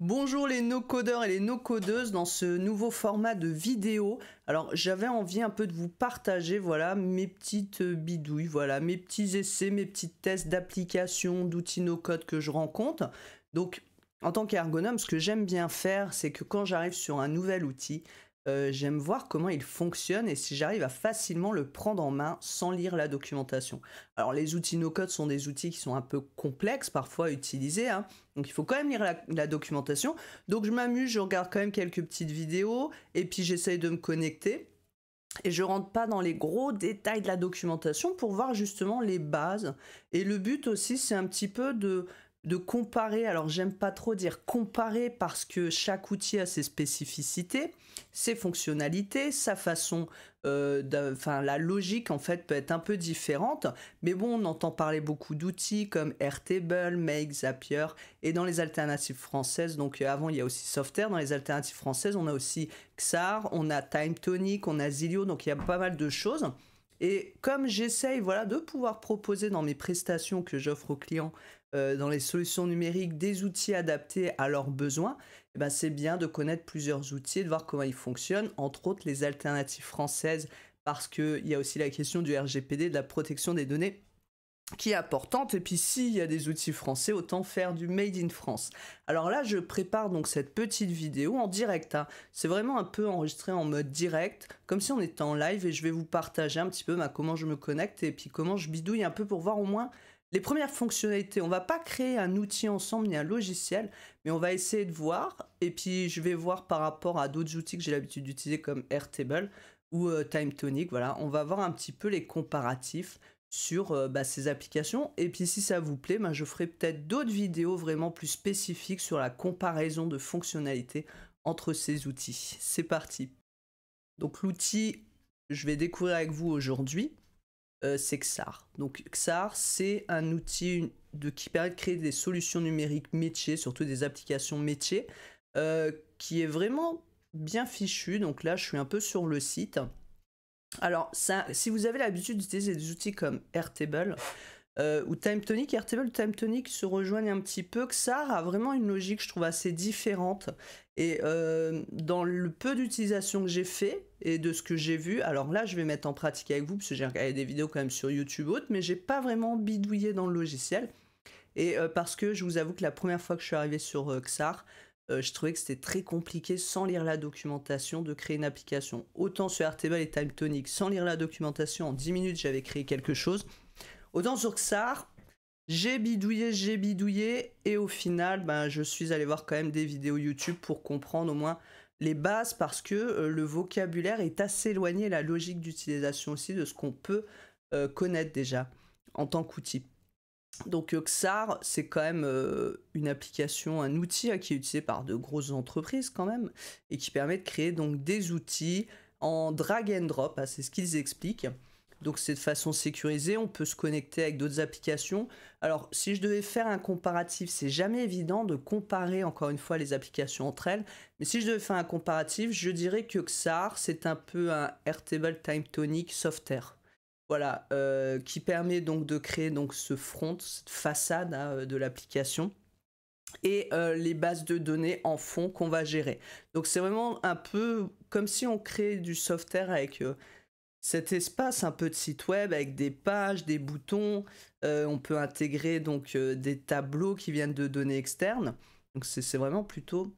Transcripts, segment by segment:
Bonjour les no-codeurs et les no-codeuses dans ce nouveau format de vidéo. Alors j'avais envie un peu de vous partager voilà mes petites bidouilles, voilà mes petits essais, mes petits tests d'application, d'outils no-code que je rencontre. Donc en tant qu'ergonome, ce que j'aime bien faire, c'est que quand j'arrive sur un nouvel outil, j'aime voir comment il fonctionne et si j'arrive à facilement le prendre en main sans lire la documentation. Alors les outils no-code sont des outils qui sont un peu complexes parfois à utiliser, hein, donc il faut quand même lire la documentation. Donc je m'amuse, je regarde quand même quelques petites vidéos et puis j'essaye de me connecter. Et je rentre pas dans les gros détails de la documentation pour voir justement les bases. Et le but aussi, c'est un petit peu de comparer. Alors, j'aime pas trop dire comparer parce que chaque outil a ses spécificités, ses fonctionnalités, sa façon, enfin, la logique en fait peut être un peu différente. Mais bon, on entend parler beaucoup d'outils comme Airtable, Make, Zapier et dans les alternatives françaises. Donc, avant, il y a aussi Softair. Dans les alternatives françaises, on a aussi Xar, on a TimeTonic, on a Zilio, donc il y a pas mal de choses. Et comme j'essaye voilà, de pouvoir proposer dans mes prestations que j'offre aux clients, dans les solutions numériques, des outils adaptés à leurs besoins, eh ben, c'est bien de connaître plusieurs outils et de voir comment ils fonctionnent, entre autres les alternatives françaises, parce qu'il y a aussi la question du RGPD, de la protection des données qui est importante. Et puis s'il y a des outils français, autant faire du made in France. Alors là, je prépare donc cette petite vidéo en direct, hein. C'est vraiment un peu enregistré en mode direct, comme si on était en live, et je vais vous partager un petit peu comment je me connecte et puis comment je bidouille un peu pour voir au moins les premières fonctionnalités. On va pas créer un outil ensemble ni un logiciel, mais on va essayer de voir, et puis je vais voir par rapport à d'autres outils que j'ai l'habitude d'utiliser comme Airtable ou TimeTonic. Voilà, on va voir un petit peu les comparatifs sur ces applications. Et puis si ça vous plaît, je ferai peut-être d'autres vidéos vraiment plus spécifiques sur la comparaison de fonctionnalités entre ces outils. C'est parti. Donc l'outil que je vais découvrir avec vous aujourd'hui, c'est Xar. Donc Xar, c'est un outil qui permet de créer des solutions numériques métiers, surtout des applications métiers, qui est vraiment bien fichu. Donc là, je suis un peu sur le site. Alors, ça, si vous avez l'habitude d'utiliser des outils comme Airtable ou TimeTonic, Airtable et TimeTonic se rejoignent un petit peu. Xar a vraiment une logique, je trouve, assez différente. Et dans le peu d'utilisation que j'ai fait et de ce que j'ai vu, alors là, je vais mettre en pratique avec vous, parce que j'ai regardé des vidéos quand même sur YouTube autres, mais j'ai pas vraiment bidouillé dans le logiciel. Et parce que je vous avoue que la première fois que je suis arrivé sur Xar, je trouvais que c'était très compliqué, sans lire la documentation, de créer une application. Autant sur Airtable et TimeTonic, sans lire la documentation, en 10 minutes, j'avais créé quelque chose. Autant sur Xar, j'ai bidouillé, et au final, je suis allé voir quand même des vidéos YouTube pour comprendre au moins les bases, parce que le vocabulaire est assez éloigné, la logique d'utilisation aussi, de ce qu'on peut connaître déjà en tant qu'outil. Donc Xar, c'est quand même une application, un outil qui est utilisé par de grosses entreprises quand même, et qui permet de créer donc des outils en drag and drop, c'est ce qu'ils expliquent. Donc c'est de façon sécurisée, on peut se connecter avec d'autres applications. Alors si je devais faire un comparatif, c'est jamais évident de comparer encore une fois les applications entre elles, mais si je devais faire un comparatif, je dirais que Xar, c'est un peu un Airtable TimeTonic Softair. Voilà, qui permet donc de créer donc ce front, cette façade de l'application, et les bases de données en fond qu'on va gérer. Donc c'est vraiment un peu comme si on crée du software avec cet espace un peu de site web, avec des pages, des boutons. On peut intégrer donc des tableaux qui viennent de données externes. Donc c'est vraiment plutôt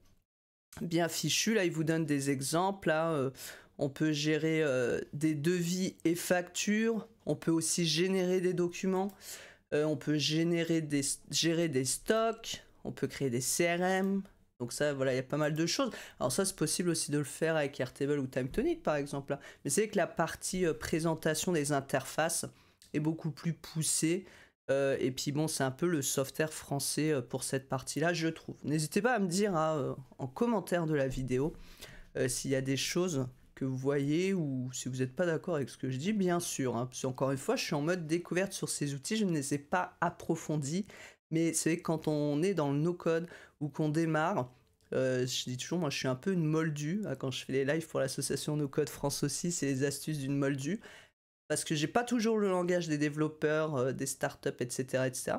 bien fichu. Là, il vous donne des exemples. Là, on peut gérer des devis et factures. On peut aussi générer des documents. On peut gérer des stocks. On peut créer des CRM. Donc ça, voilà, il y a pas mal de choses. Alors ça, c'est possible aussi de le faire avec Airtable ou TimeTonic, par exemple, là. Mais c'est que la partie présentation des interfaces est beaucoup plus poussée. Et puis bon, c'est un peu le software français pour cette partie-là, je trouve. N'hésitez pas à me dire en commentaire de la vidéo s'il y a des choses que vous voyez, ou si vous n'êtes pas d'accord avec ce que je dis, bien sûr, hein. Parce qu'encore une fois, je suis en mode découverte sur ces outils, je ne les ai pas approfondis. Mais c'est quand on est dans le no-code ou qu'on démarre, je dis toujours, moi je suis un peu une moldue. Quand je fais les lives pour l'association No Code France aussi, c'est les astuces d'une moldue. Parce que j'ai pas toujours le langage des développeurs, des startups, etc., etc.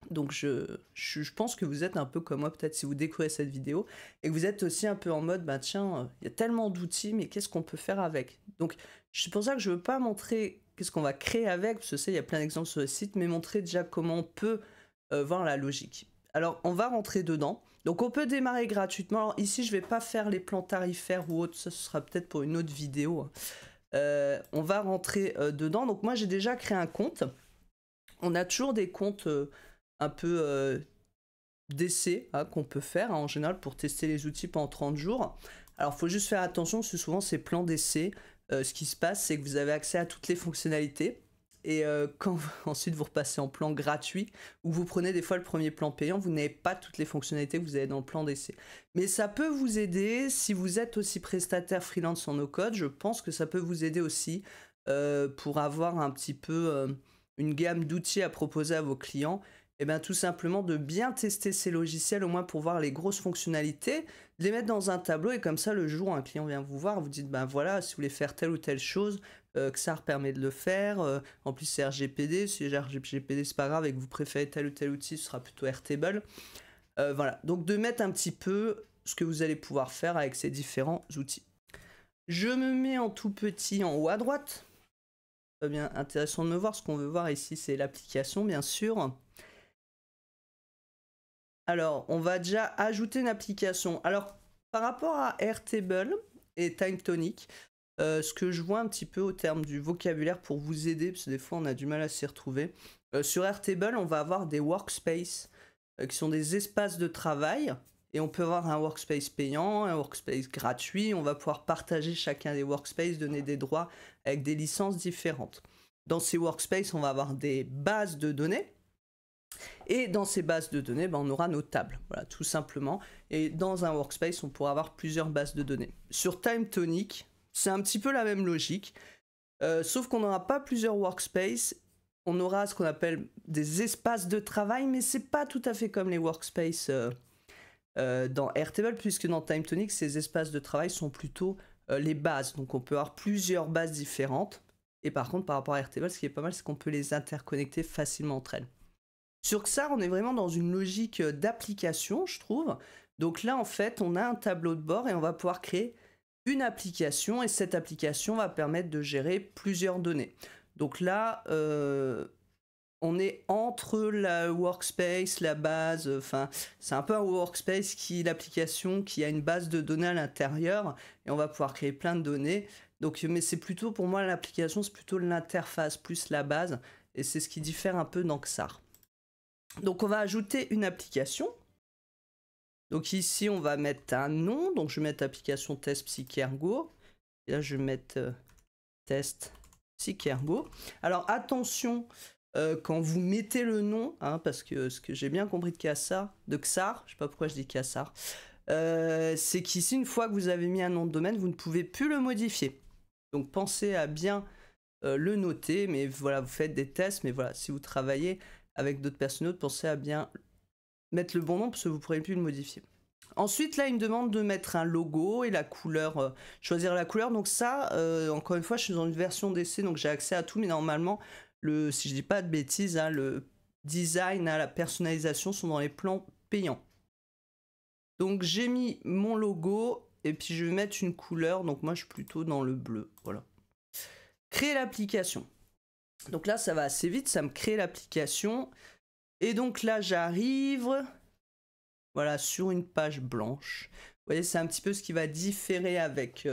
Donc je pense que vous êtes un peu comme moi, peut-être si vous découvrez cette vidéo, et que vous êtes aussi un peu en mode, bah tiens, il y a tellement d'outils, mais qu'est-ce qu'on peut faire avec? Donc c'est pour ça que je veux pas montrer qu'est-ce qu'on va créer avec, parce que ça, il y a plein d'exemples sur le site, mais montrer déjà comment on peut voir la logique. Alors on va rentrer dedans. Donc on peut démarrer gratuitement. Alors ici, je vais pas faire les plans tarifaires ou autre, ça ce sera peut-être pour une autre vidéo. On va rentrer dedans. Donc moi, j'ai déjà créé un compte. On a toujours des comptes un peu d'essais qu'on peut faire en général pour tester les outils pendant 30 jours. Alors il faut juste faire attention parce que souvent ces plans d'essai, ce qui se passe c'est que vous avez accès à toutes les fonctionnalités et quand ensuite vous repassez en plan gratuit ou vous prenez des fois le premier plan payant, vous n'avez pas toutes les fonctionnalités que vous avez dans le plan d'essai. Mais ça peut vous aider si vous êtes aussi prestataire freelance en no-code, je pense que ça peut vous aider aussi pour avoir un petit peu une gamme d'outils à proposer à vos clients. Et bien tout simplement de bien tester ces logiciels, au moins pour voir les grosses fonctionnalités, de les mettre dans un tableau et comme ça le jour où un client vient vous voir, vous dites ben voilà, si vous voulez faire telle ou telle chose, XAR permet de le faire, en plus c'est RGPD, si RGPD c'est pas grave et que vous préférez tel ou tel outil, ce sera plutôt Airtable. Voilà, donc de mettre un petit peu ce que vous allez pouvoir faire avec ces différents outils. Je me mets en tout petit en haut à droite. Bien intéressant de me voir, ce qu'on veut voir ici c'est l'application bien sûr. Alors, on va déjà ajouter une application. Alors, par rapport à Airtable et TimeTonic, ce que je vois un petit peu au terme du vocabulaire pour vous aider, parce que des fois on a du mal à s'y retrouver, sur Airtable, on va avoir des workspaces qui sont des espaces de travail. Et on peut avoir un workspace payant, un workspace gratuit. On va pouvoir partager chacun des workspaces, donner des droits avec des licences différentes. Dans ces workspaces, on va avoir des bases de données. Et dans ces bases de données, on aura nos tables, voilà, tout simplement. Et dans un workspace, on pourra avoir plusieurs bases de données. Sur TimeTonic, c'est un petit peu la même logique, sauf qu'on n'aura pas plusieurs workspaces, on aura ce qu'on appelle des espaces de travail, mais c'est pas tout à fait comme les workspaces dans Airtable, puisque dans TimeTonic, ces espaces de travail sont plutôt les bases. Donc on peut avoir plusieurs bases différentes. Et par contre, par rapport à Airtable, ce qui est pas mal, c'est qu'on peut les interconnecter facilement entre elles. Sur XAR, on est vraiment dans une logique d'application, je trouve. Donc là, en fait, on a un tableau de bord et on va pouvoir créer une application. Et cette application va permettre de gérer plusieurs données. Donc là, on est entre la workspace, la base. Enfin, c'est un peu un workspace l'application qui a une base de données à l'intérieur. Et on va pouvoir créer plein de données. Donc, mais c'est plutôt, pour moi, l'application, c'est plutôt l'interface plus la base. Et c'est ce qui diffère un peu dans XAR. Donc on va ajouter une application. Donc ici on va mettre un nom. Donc je vais mettre application test PsychErgo. Et là je vais mettre test PsychErgo. Alors attention quand vous mettez le nom, parce que ce que j'ai bien compris de XAR, je sais pas pourquoi je dis XAR, c'est qu'ici une fois que vous avez mis un nom de domaine, vous ne pouvez plus le modifier. Donc pensez à bien le noter, mais voilà, vous faites des tests, mais voilà, si vous travaillez avec d'autres personnes, pensez à bien mettre le bon nom parce que vous ne pourrez plus le modifier. Ensuite, là, il me demande de mettre un logo et la couleur, choisir la couleur. Donc ça, encore une fois, je suis dans une version d'essai, donc j'ai accès à tout, mais normalement, si je dis pas de bêtises, le design, la personnalisation sont dans les plans payants. Donc j'ai mis mon logo et puis je vais mettre une couleur. Donc moi, je suis plutôt dans le bleu. Voilà. Créer l'application. Donc là, ça va assez vite, ça me crée l'application. Et donc là, j'arrive voilà, sur une page blanche. Vous voyez, c'est un petit peu ce qui va différer avec...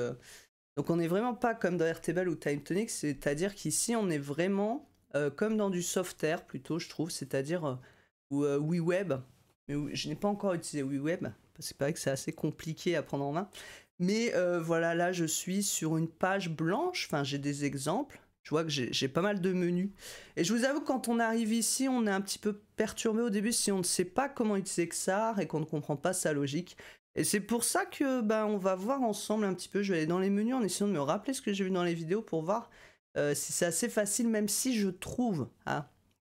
Donc on n'est vraiment pas comme dans Airtable ou TimeTonic, c'est-à-dire qu'ici, on est vraiment comme dans du software plutôt, je trouve, c'est-à-dire WeWeb. Mais je n'ai pas encore utilisé WeWeb, parce que c'est vrai que c'est assez compliqué à prendre en main. Mais voilà, là, je suis sur une page blanche, enfin, j'ai des exemples. Je vois que j'ai pas mal de menus. Et je vous avoue, quand on arrive ici, on est un petit peu perturbé au début si on ne sait pas comment utiliser XAR et qu'on ne comprend pas sa logique. Et c'est pour ça que on va voir ensemble un petit peu. Je vais aller dans les menus en essayant de me rappeler ce que j'ai vu dans les vidéos pour voir si c'est assez facile, même si je trouve,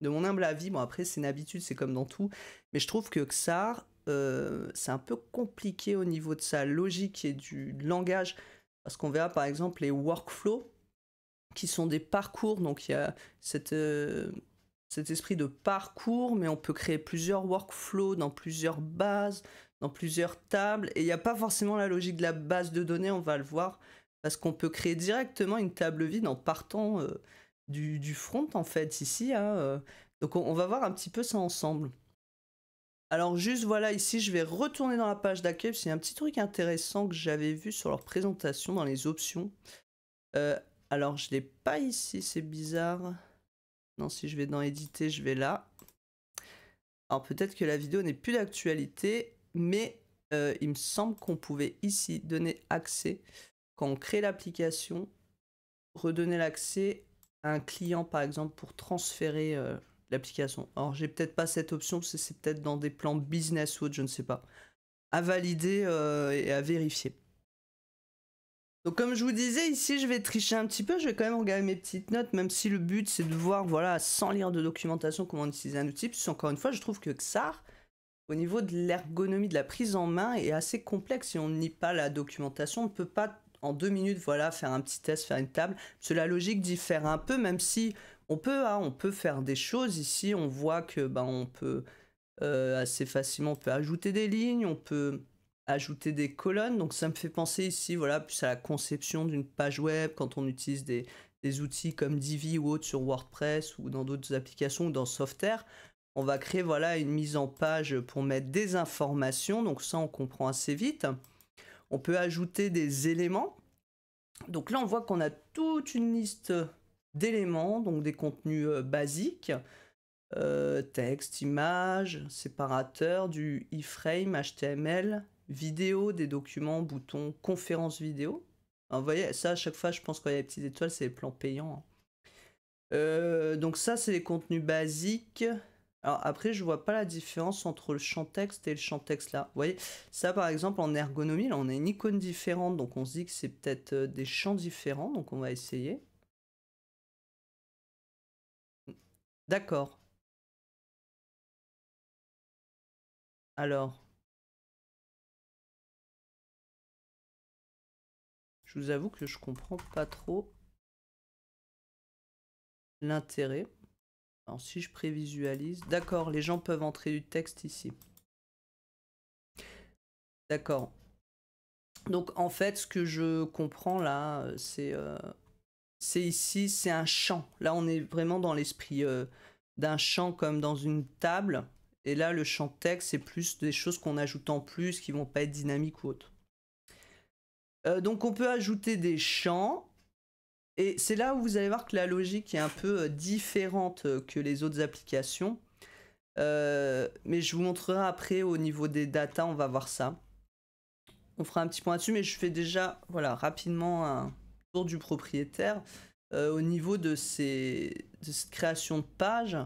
de mon humble avis, bon après c'est une habitude, c'est comme dans tout, mais je trouve que XAR, c'est un peu compliqué au niveau de sa logique et du langage, parce qu'on verra par exemple les workflows, qui sont des parcours, donc il y a cette cet esprit de parcours, mais on peut créer plusieurs workflows dans plusieurs bases, dans plusieurs tables, et il n'y a pas forcément la logique de la base de données, on va le voir, parce qu'on peut créer directement une table vide en partant du front, en fait, ici. Hein, donc on va voir un petit peu ça ensemble. Alors juste, voilà, ici, je vais retourner dans la page d'accueil, c'est un petit truc intéressant que j'avais vu sur leur présentation dans les options. Alors, je ne l'ai pas ici, c'est bizarre. Non, si je vais dans éditer, je vais là. Alors peut-être que la vidéo n'est plus d'actualité, mais il me semble qu'on pouvait ici donner accès, quand on crée l'application, redonner l'accès à un client par exemple pour transférer l'application. Alors j'ai peut-être pas cette option, parce que c'est peut-être dans des plans business ou autre, je ne sais pas. À valider et à vérifier. Donc comme je vous disais, ici je vais tricher un petit peu, je vais quand même regarder mes petites notes, même si le but c'est de voir, voilà, sans lire de documentation, comment utiliser un outil, puisque encore une fois, je trouve que XAR, au niveau de l'ergonomie, de la prise en main, est assez complexe. Si on ne lit pas la documentation, on ne peut pas en 2 minutes, voilà, faire un petit test, faire une table, parce que la logique diffère un peu, même si on peut faire des choses. Ici, on voit que on peut assez facilement, on peut ajouter des lignes, on peut ajouter des colonnes, donc ça me fait penser ici, voilà, plus à la conception d'une page web quand on utilise des outils comme Divi ou autres sur WordPress ou dans d'autres applications ou dans Softair. On va créer, voilà, une mise en page pour mettre des informations, donc ça on comprend assez vite. On peut ajouter des éléments, donc là on voit qu'on a toute une liste d'éléments, donc des contenus basiques, texte, image, séparateur, du iframe, HTML, vidéo, des documents, boutons, conférence vidéo. Alors, vous voyez, ça à chaque fois, je pense qu'il y a des petites étoiles, c'est les plans payants. Donc ça, c'est les contenus basiques. Alors après, je vois pas la différence entre le champ texte et le champ texte là. Vous voyez, ça par exemple en ergonomie, là on a une icône différente, donc on se dit que c'est peut-être des champs différents, donc on va essayer. D'accord. Alors, je vous avoue que je comprends pas trop l'intérêt. Alors si je prévisualise, d'accord, les gens peuvent entrer du texte ici. D'accord. Donc en fait, ce que je comprends là, c'est ici, c'est un champ. Là, on est vraiment dans l'esprit d'un champ comme dans une table. Et là, le champ texte, c'est plus des choses qu'on ajoute en plus qui vont pas être dynamiques ou autres. Donc on peut ajouter des champs. Et c'est là où vous allez voir que la logique est un peu différente que les autres applications. Mais je vous montrerai après au niveau des datas, on va voir ça. On fera un petit point là-dessus, mais je fais déjà, voilà, rapidement un tour du propriétaire. Au niveau de cette création de page,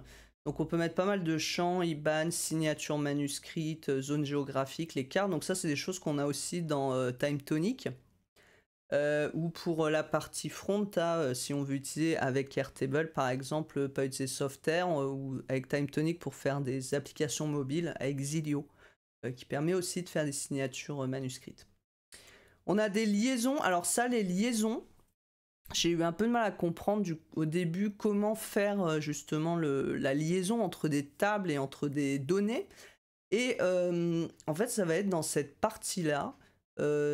donc on peut mettre pas mal de champs, IBAN, signature manuscrite, zone géographique, les cartes. Donc ça, c'est des choses qu'on a aussi dans TimeTonic. Ou pour la partie front, si on veut utiliser avec Airtable par exemple, pas utiliser Softair ou avec TimeTonic pour faire des applications mobiles avec Zilio qui permet aussi de faire des signatures manuscrites. On a des liaisons, alors ça les liaisons, j'ai eu un peu de mal à comprendre au début comment faire justement la liaison entre des tables et entre des données. Et en fait ça va être dans cette partie là.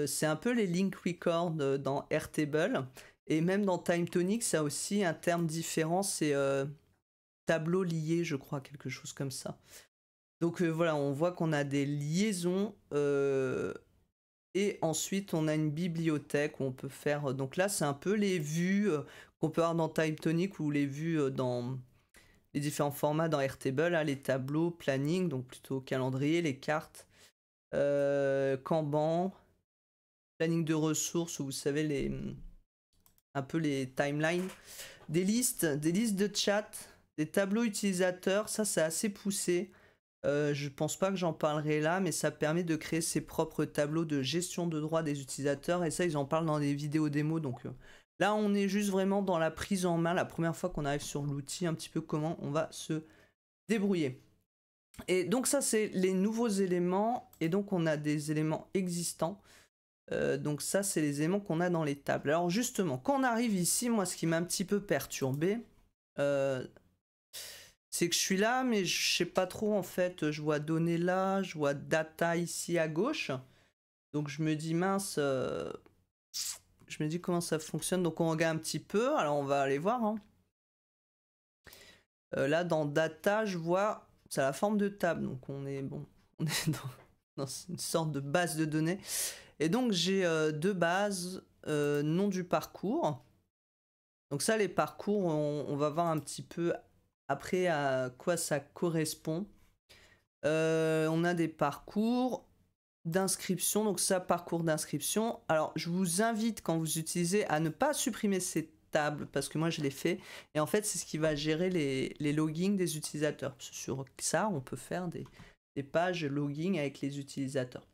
C'est un peu les link record dans Airtable. Et même dans TimeTonic, ça a aussi un terme différent, c'est tableau lié, je crois, quelque chose comme ça. Donc voilà, on voit qu'on a des liaisons. Et ensuite, on a une bibliothèque où on peut faire... donc là, c'est un peu les vues qu'on peut avoir dans TimeTonic ou les vues dans les différents formats dans Airtable. Là, les tableaux, planning, donc plutôt calendrier, les cartes, Kanban... planning de ressources, où vous savez, un peu les timelines, des listes de chat, des tableaux utilisateurs, ça c'est assez poussé. Je pense pas que j'en parlerai là, mais ça permet de créer ses propres tableaux de gestion de droits des utilisateurs, et ça ils en parlent dans des vidéos démos. Donc là on est juste vraiment dans la prise en main, la première fois qu'on arrive sur l'outil, un petit peu comment on va se débrouiller. Et donc ça c'est les nouveaux éléments, et donc on a des éléments existants. Donc ça c'est les éléments qu'on a dans les tables. Alors justement, quand on arrive ici, moi ce qui m'a un petit peu perturbé, C'est que je suis là, mais je sais pas trop en fait. Je vois données là, je vois data ici à gauche. Donc je me dis mince, je me dis comment ça fonctionne. Donc on regarde un petit peu. Alors on va aller voir. Hein. Là dans data, je vois, c'est la forme de table. Donc on est bon, on est dans une sorte de base de données. Et donc j'ai deux bases, nom du parcours. Donc ça, les parcours, on va voir un petit peu après à quoi ça correspond. On a des parcours d'inscription, donc ça, parcours d'inscription. Alors, je vous invite, quand vous utilisez, à ne pas supprimer ces tables, parce que moi, je l'ai fait. Et en fait, c'est ce qui va gérer les logins des utilisateurs. Sur ça, on peut faire des pages login avec les utilisateurs.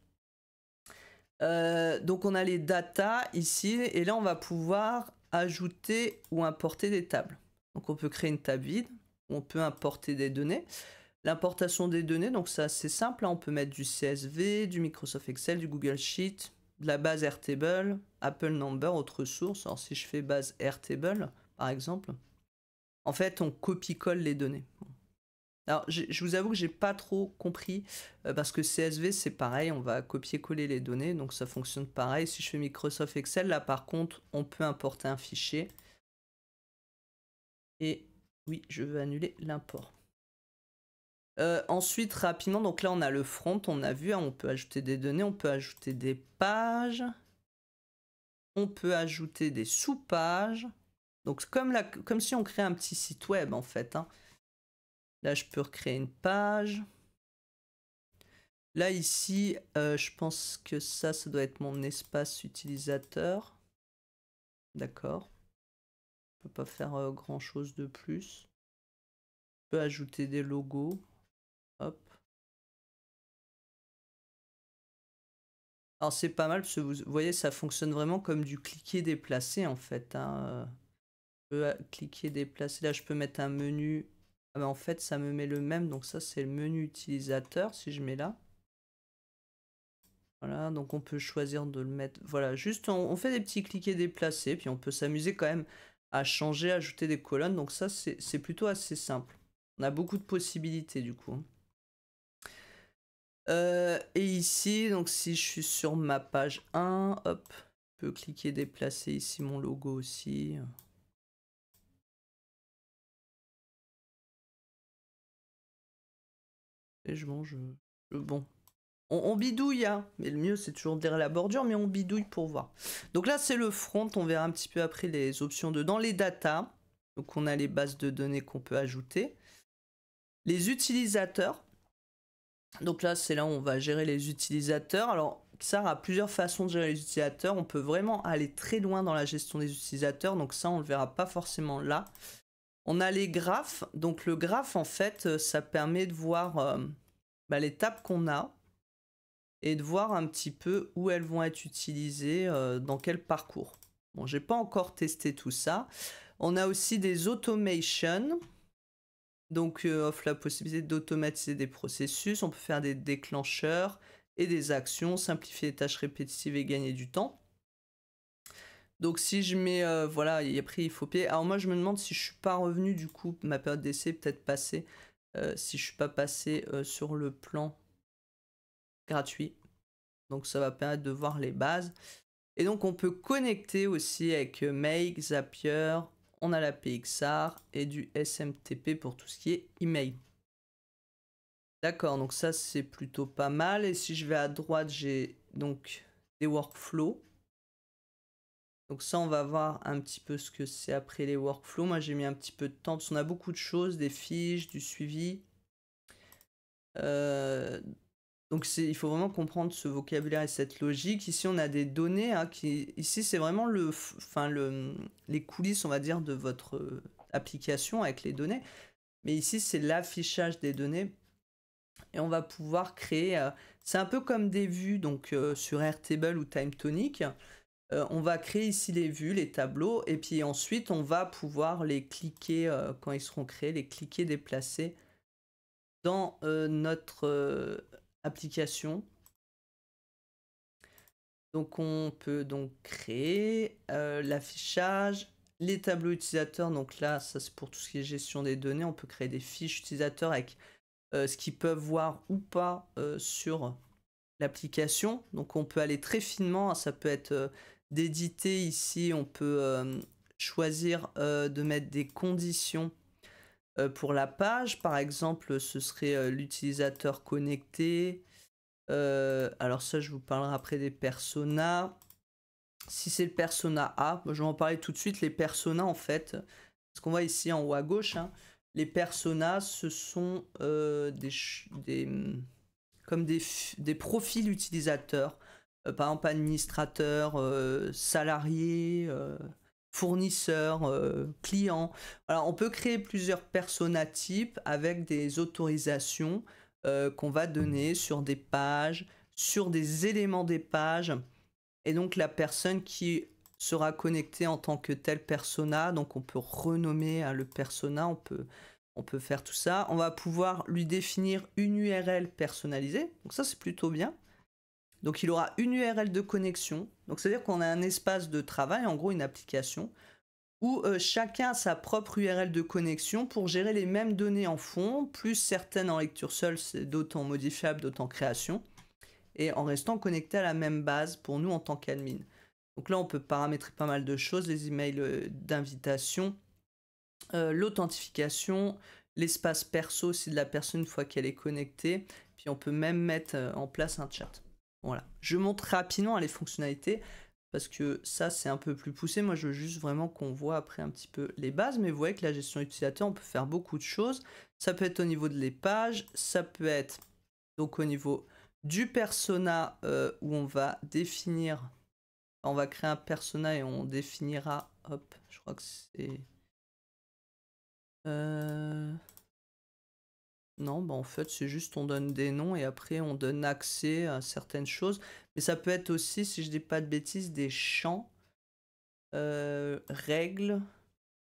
Donc, on a les data ici, et là, on va pouvoir ajouter ou importer des tables. Donc, on peut créer une table vide, on peut importer des données. L'importation des données, donc c'est assez simple. Là, on peut mettre du CSV, du Microsoft Excel, du Google Sheet, de la base Airtable, Apple Number, autre source. Alors, si je fais base Airtable, par exemple, en fait, on copie-colle les données. Alors, je vous avoue que j'ai pas trop compris, parce que CSV, c'est pareil, on va copier-coller les données, donc ça fonctionne pareil. Si je fais Microsoft Excel, là, par contre, on peut importer un fichier. Et oui, je veux annuler l'import. Ensuite, rapidement, donc là on a le front, on a vu, hein, on peut ajouter des données, on peut ajouter des pages, on peut ajouter des sous-pages. Donc comme si on créait un petit site web en fait. Hein. Là je peux recréer une page. Là ici, je pense que ça doit être mon espace utilisateur. D'accord. Je peux pas faire grand chose de plus. Je peux ajouter des logos. Hop. Alors c'est pas mal parce que vous voyez ça fonctionne vraiment comme du cliquer déplacer en fait. Hein. Je peux cliquer déplacer. Là je peux mettre un menu. Ah bah en fait ça me met le même. Donc ça c'est le menu utilisateur si je mets là. Voilà donc on peut choisir de le mettre. Voilà juste on fait des petits cliquer déplacer. Puis on peut s'amuser quand même à changer, ajouter des colonnes. Donc ça c'est plutôt assez simple. On a beaucoup de possibilités du coup. Et ici, donc si je suis sur ma page 1, hop, je peux cliquer déplacer ici mon logo aussi. Et je mange. Bon. On bidouille, hein, mais le mieux c'est toujours derrière la bordure, mais on bidouille pour voir. Donc là c'est le front, on verra un petit peu après les options dedans. Les data, donc on a les bases de données qu'on peut ajouter. Les utilisateurs, donc là c'est là où on va gérer les utilisateurs. Alors ça a plusieurs façons de gérer les utilisateurs. On peut vraiment aller très loin dans la gestion des utilisateurs, donc ça on le verra pas forcément là. On a les graphes, donc le graphe en fait ça permet de voir les tables qu'on a et de voir un petit peu où elles vont être utilisées, dans quel parcours. Bon, j'ai pas encore testé tout ça. On a aussi des automations, donc offre la possibilité d'automatiser des processus. On peut faire des déclencheurs et des actions, simplifier les tâches répétitives et gagner du temps. Donc si je mets, voilà, après il faut payer. Alors moi je me demande si je suis pas revenu du coup, ma période d'essai est peut-être passée, si je suis pas passé sur le plan gratuit. Donc ça va permettre de voir les bases. Et donc on peut connecter aussi avec Make, Zapier, on a la PXR et du SMTP pour tout ce qui est email. D'accord, donc ça c'est plutôt pas mal. Et si je vais à droite, j'ai donc des workflows. Donc ça, on va voir un petit peu ce que c'est après les workflows. Moi, j'ai mis un petit peu de temps parce qu'on a beaucoup de choses, des fiches, du suivi. Donc il faut vraiment comprendre ce vocabulaire et cette logique. Ici, on a des données. Hein, ici, c'est vraiment les coulisses, on va dire, de votre application avec les données. Mais ici, c'est l'affichage des données. Et on va pouvoir créer... c'est un peu comme des vues donc, sur Airtable ou TimeTonic. On va créer ici les vues, les tableaux, et puis ensuite on va pouvoir les cliquer quand ils seront créés, les cliquer, déplacer dans notre application. Donc on peut donc créer l'affichage, les tableaux utilisateurs, donc là, ça c'est pour tout ce qui est gestion des données. On peut créer des fiches utilisateurs avec ce qu'ils peuvent voir ou pas sur l'application. Donc on peut aller très finement, hein, ça peut être d'éditer ici, on peut choisir de mettre des conditions pour la page. Par exemple, ce serait l'utilisateur connecté. Alors ça, je vous parlerai après des personas. Si c'est le persona A, je vais en parler tout de suite. Les personas, en fait, ce qu'on voit ici en haut à gauche, hein, les personas, ce sont comme des profils utilisateurs. Par exemple, administrateur, salarié, fournisseur, client. Alors, on peut créer plusieurs personas types avec des autorisations qu'on va donner sur des pages, sur des éléments des pages. Et donc la personne qui sera connectée en tant que tel persona, donc on peut renommer le persona, on peut faire tout ça. On va pouvoir lui définir une URL personnalisée, donc ça c'est plutôt bien. Donc il aura une URL de connexion, donc c'est-à-dire qu'on a un espace de travail, en gros une application, où chacun a sa propre URL de connexion pour gérer les mêmes données en fond, plus certaines en lecture seule, c'est d'autres en modifiable, d'autres en création, et en restant connecté à la même base pour nous en tant qu'admin. Donc là, on peut paramétrer pas mal de choses, les emails d'invitation, l'authentification, l'espace perso aussi de la personne une fois qu'elle est connectée, puis on peut même mettre en place un chat. Voilà. Je montre rapidement les fonctionnalités, parce que ça, c'est un peu plus poussé. Moi, je veux juste vraiment qu'on voit après un petit peu les bases, mais vous voyez que la gestion utilisateur, on peut faire beaucoup de choses. Ça peut être au niveau de les pages, ça peut être donc au niveau du persona où on va définir, on va créer un persona et on définira, hop, je crois que c'est... Non, bah en fait c'est juste on donne des noms et après on donne accès à certaines choses. Mais ça peut être aussi, si je dis pas de bêtises, des champs, règles.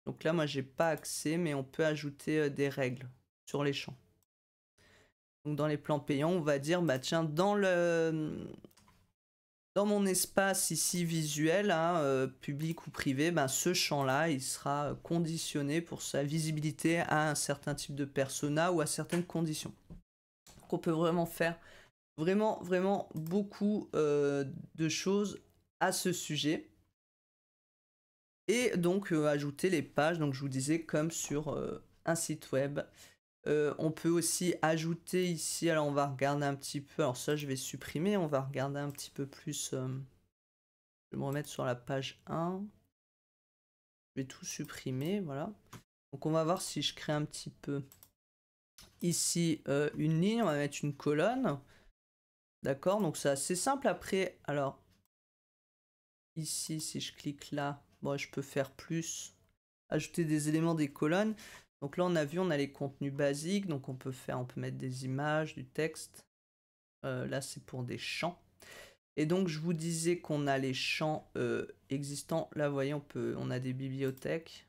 Donc là moi j'ai pas accès, mais on peut ajouter des règles sur les champs. Donc dans les plans payants, on va dire, bah tiens, dans mon espace ici visuel, hein, public ou privé, ben, ce champ-là, il sera conditionné pour sa visibilité à un certain type de persona ou à certaines conditions. Donc on peut vraiment faire vraiment beaucoup de choses à ce sujet. Et donc ajouter les pages, donc je vous disais, comme sur un site web. On peut aussi ajouter ici, alors on va regarder un petit peu, alors ça je vais supprimer, on va regarder un petit peu plus, je vais me remettre sur la page 1, je vais tout supprimer, voilà. Donc on va voir si je crée un petit peu ici une ligne, on va mettre une colonne, d'accord, donc c'est assez simple. Après, alors ici si je clique là, bon, je peux faire plus, ajouter des éléments des colonnes. Donc là on a vu, on a les contenus basiques, donc on peut mettre des images, du texte. Là c'est pour des champs. Et donc je vous disais qu'on a les champs existants. Là vous voyez, on a des bibliothèques.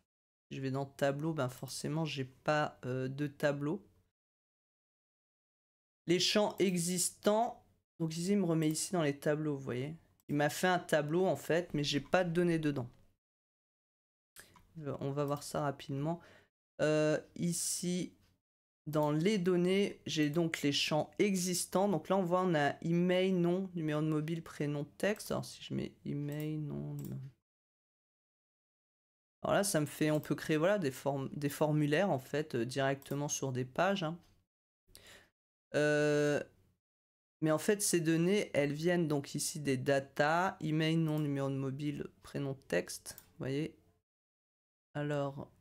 Je vais dans tableau, ben forcément j'ai pas de tableau. Les champs existants, donc ici il me remet ici dans les tableaux, vous voyez. Il m'a fait un tableau en fait, mais j'ai pas de données dedans. On va voir ça rapidement. Ici, dans les données, j'ai donc les champs existants. Donc là, on voit, on a email, nom, numéro de mobile, prénom, texte. Alors si je mets email, nom... Alors là, ça me fait, on peut créer voilà, des formulaires en fait directement sur des pages. Hein. Mais en fait, ces données, elles viennent donc ici des data, email, nom, numéro de mobile, prénom, texte. Vous voyez. Alors...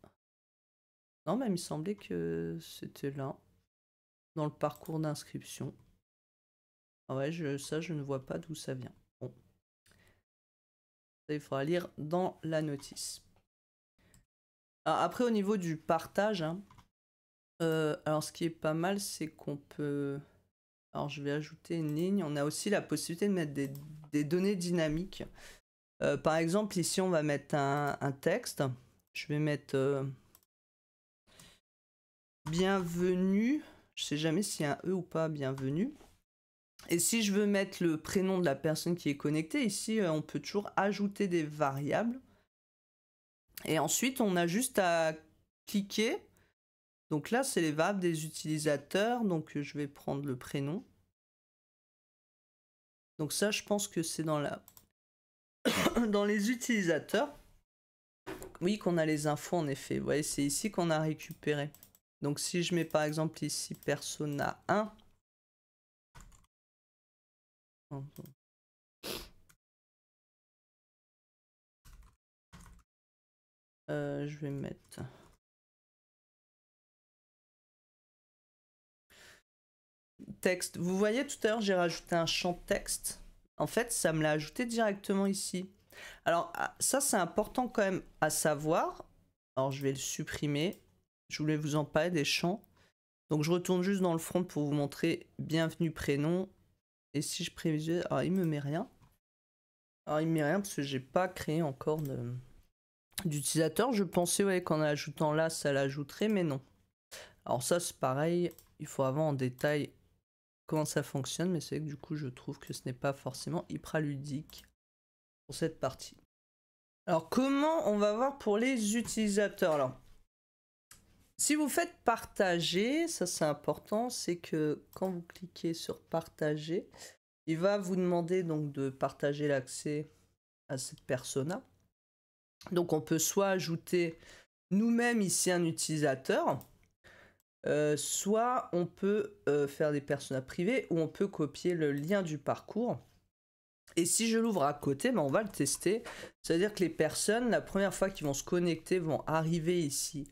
Non, mais il me semblait que c'était là, dans le parcours d'inscription. Ah ouais, ça, je ne vois pas d'où ça vient. Bon. Ça, il faudra lire dans la notice. Alors, après, au niveau du partage, hein, alors ce qui est pas mal, c'est qu'on peut... Alors, je vais ajouter une ligne. On a aussi la possibilité de mettre des données dynamiques. Par exemple, ici, on va mettre un texte. Je vais mettre... bienvenue. Je sais jamais s'il y a un E ou pas, bienvenue. Et si je veux mettre le prénom de la personne qui est connectée, ici, on peut toujours ajouter des variables. Et ensuite, on a juste à cliquer. Donc là, c'est les variables des utilisateurs. Donc je vais prendre le prénom. Donc ça, je pense que c'est dans dans les utilisateurs. Oui, qu'on a les infos en effet. Vous voyez, c'est ici qu'on a récupéré. Donc si je mets par exemple ici Persona 1. Je vais mettre... Texte. Vous voyez, tout à l'heure, j'ai rajouté un champ texte. En fait, ça me l'a ajouté directement ici. Alors, ça, c'est important quand même à savoir. Alors, je vais le supprimer. Je voulais vous en parler des champs. Donc, je retourne juste dans le front pour vous montrer bienvenue prénom. Et si je prévisualise... Alors, il me met rien. Alors, il me met rien parce que j'ai pas créé encore d'utilisateur. Je pensais ouais, qu'en ajoutant là, ça l'ajouterait, mais non. Alors, ça, c'est pareil. Il faut avoir en détail comment ça fonctionne, mais c'est vrai que du coup je trouve que ce n'est pas forcément hyper ludique pour cette partie. Alors comment on va voir pour les utilisateurs? Alors si vous faites partager, ça c'est important, c'est que quand vous cliquez sur partager, il va vous demander donc de partager l'accès à cette persona. Donc on peut soit ajouter nous-mêmes ici un utilisateur, soit on peut faire des personas privés ou on peut copier le lien du parcours. Et si je l'ouvre à côté, ben on va le tester. C'est-à-dire que les personnes, la première fois qu'ils vont se connecter, vont arriver ici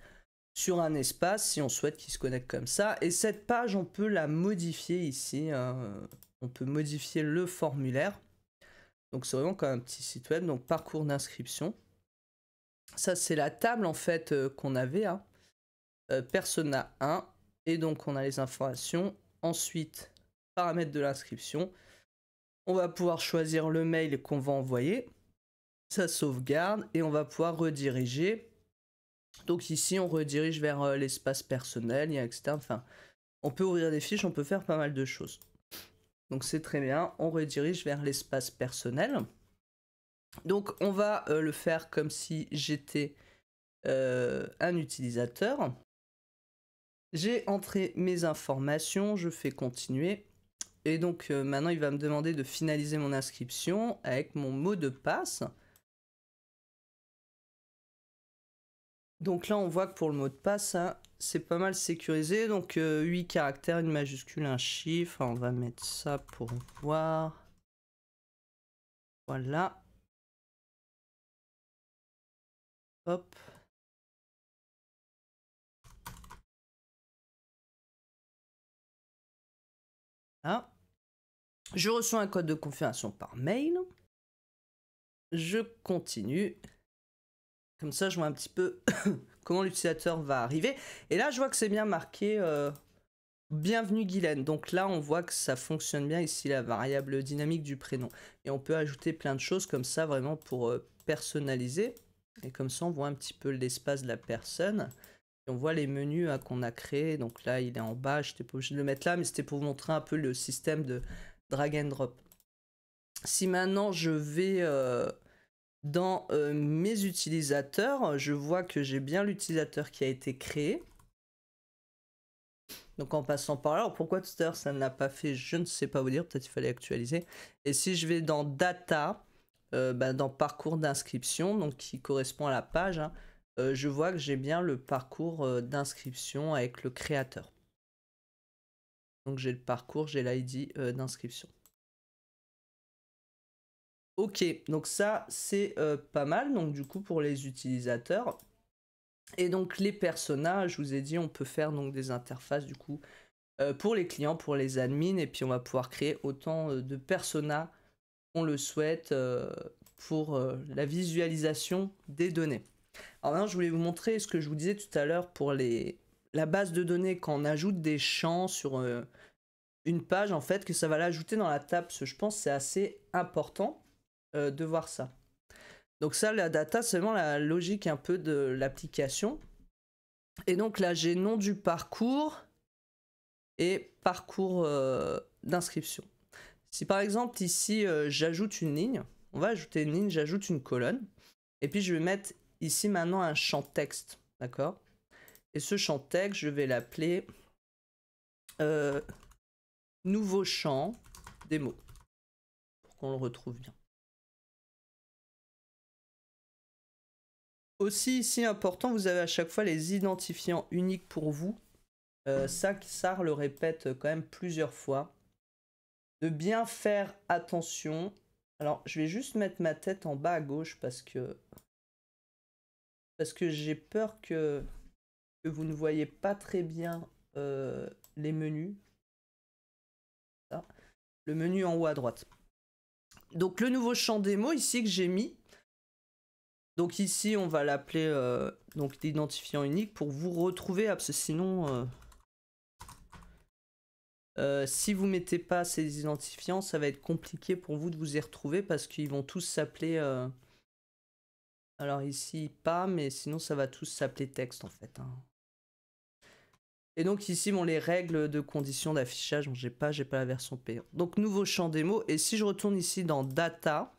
sur un espace, si on souhaite qu'ils se connectent comme ça. Et cette page, on peut la modifier ici. On peut modifier le formulaire. Donc c'est vraiment comme un petit site web. Donc parcours d'inscription. Ça, c'est la table en fait qu'on avait. Hein. Persona 1. Et donc on a les informations. Ensuite, paramètres de l'inscription. On va pouvoir choisir le mail qu'on va envoyer. Ça sauvegarde et on va pouvoir rediriger. Donc ici, on redirige vers l'espace personnel, il y a etc. Enfin, on peut ouvrir des fiches, on peut faire pas mal de choses. Donc c'est très bien, on redirige vers l'espace personnel. Donc on va le faire comme si j'étais un utilisateur. J'ai entré mes informations, je fais continuer. Et donc maintenant, il va me demander de finaliser mon inscription avec mon mot de passe. Donc là, on voit que pour le mot de passe, hein, c'est pas mal sécurisé. Donc 8 caractères, une majuscule, un chiffre. On va mettre ça pour voir. Voilà. Hop. Là. Je reçois un code de confirmation par mail. Je continue. Comme ça, je vois un petit peu comment l'utilisateur va arriver. Et là, je vois que c'est bien marqué bienvenue Guylaine. Donc là, on voit que ça fonctionne bien ici, la variable dynamique du prénom. Et on peut ajouter plein de choses comme ça, vraiment pour personnaliser. Et comme ça, on voit un petit peu l'espace de la personne. Et on voit les menus hein, qu'on a créés. Donc là, il est en bas. Je n'étais pas obligé de le mettre là, mais c'était pour vous montrer un peu le système de drag and drop. Si maintenant, je vais dans mes utilisateurs, je vois que j'ai bien l'utilisateur qui a été créé. Donc en passant par là, alors pourquoi tout à l'heure ça ne l'a pas fait, je ne sais pas vous dire, peut-être il fallait actualiser. Et si je vais dans data, dans parcours d'inscription, donc qui correspond à la page, hein, je vois que j'ai bien le parcours d'inscription avec le créateur. Donc j'ai le parcours, j'ai l'ID d'inscription. Ok, donc ça c'est pas mal, donc du coup pour les utilisateurs. Et donc les personnages, je vous ai dit, on peut faire donc des interfaces du coup pour les clients, pour les admins, et puis on va pouvoir créer autant de personas qu'on le souhaite pour la visualisation des données. Alors maintenant, je voulais vous montrer ce que je vous disais tout à l'heure pour la base de données, quand on ajoute des champs sur une page, en fait, que ça va l'ajouter dans la table, parce que je pense que c'est assez important de voir ça. Donc ça, la data, c'est vraiment la logique un peu de l'application. Et donc là, j'ai nom du parcours et parcours d'inscription. Si par exemple ici, j'ajoute une ligne, on va ajouter une ligne, j'ajoute une colonne. Et puis je vais mettre ici maintenant un champ texte, d'accord? Et ce champ texte, je vais l'appeler nouveau champ démo, pour qu'on le retrouve bien. Aussi ici important, vous avez à chaque fois les identifiants uniques pour vous. Ça le répète quand même plusieurs fois. De bien faire attention. Alors, je vais juste mettre ma tête en bas à gauche parce que j'ai peur que vous ne voyez pas très bien les menus. Ça. Le menu en haut à droite. Donc, le nouveau champ démo ici que j'ai mis. Donc ici, on va l'appeler donc l'identifiant unique pour vous retrouver, parce que sinon... si vous mettez pas ces identifiants, ça va être compliqué pour vous de vous y retrouver parce qu'ils vont tous s'appeler. Alors ici pas, mais sinon ça va tous s'appeler texte en fait. Hein. Et donc ici bon les règles de conditions d'affichage, bon, j'ai pas la version payante. Donc nouveau champ démo et si je retourne ici dans data,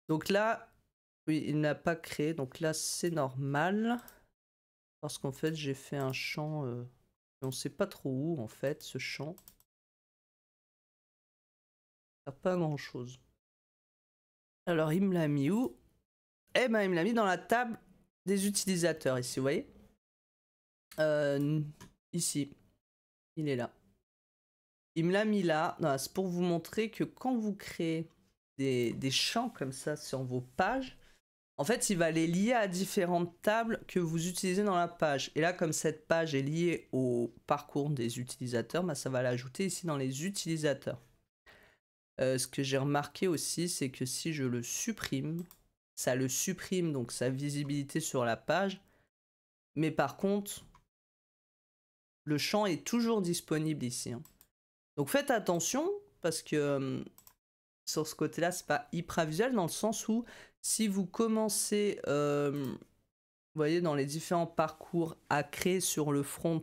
donc là oui il n'a pas créé, donc là c'est normal parce qu'en fait j'ai fait un champ. On sait pas trop où en fait ce champ. Ça sert pas à grand chose. Alors il me l'a mis où? Eh ben il me l'a mis dans la table des utilisateurs ici, vous voyez? Ici. Il est là. Il me l'a mis là. C'est pour vous montrer que quand vous créez des champs comme ça sur vos pages, en fait, il va les lier à différentes tables que vous utilisez dans la page. Et là, comme cette page est liée au parcours des utilisateurs, bah, ça va l'ajouter ici dans les utilisateurs. Ce que j'ai remarqué aussi, c'est que si je le supprime, ça le supprime, donc sa visibilité sur la page. Mais par contre, le champ est toujours disponible ici. Hein. Donc faites attention, parce que sur ce côté-là, c'est pas hyper visuel, dans le sens où si vous commencez, vous voyez, dans les différents parcours à créer sur le front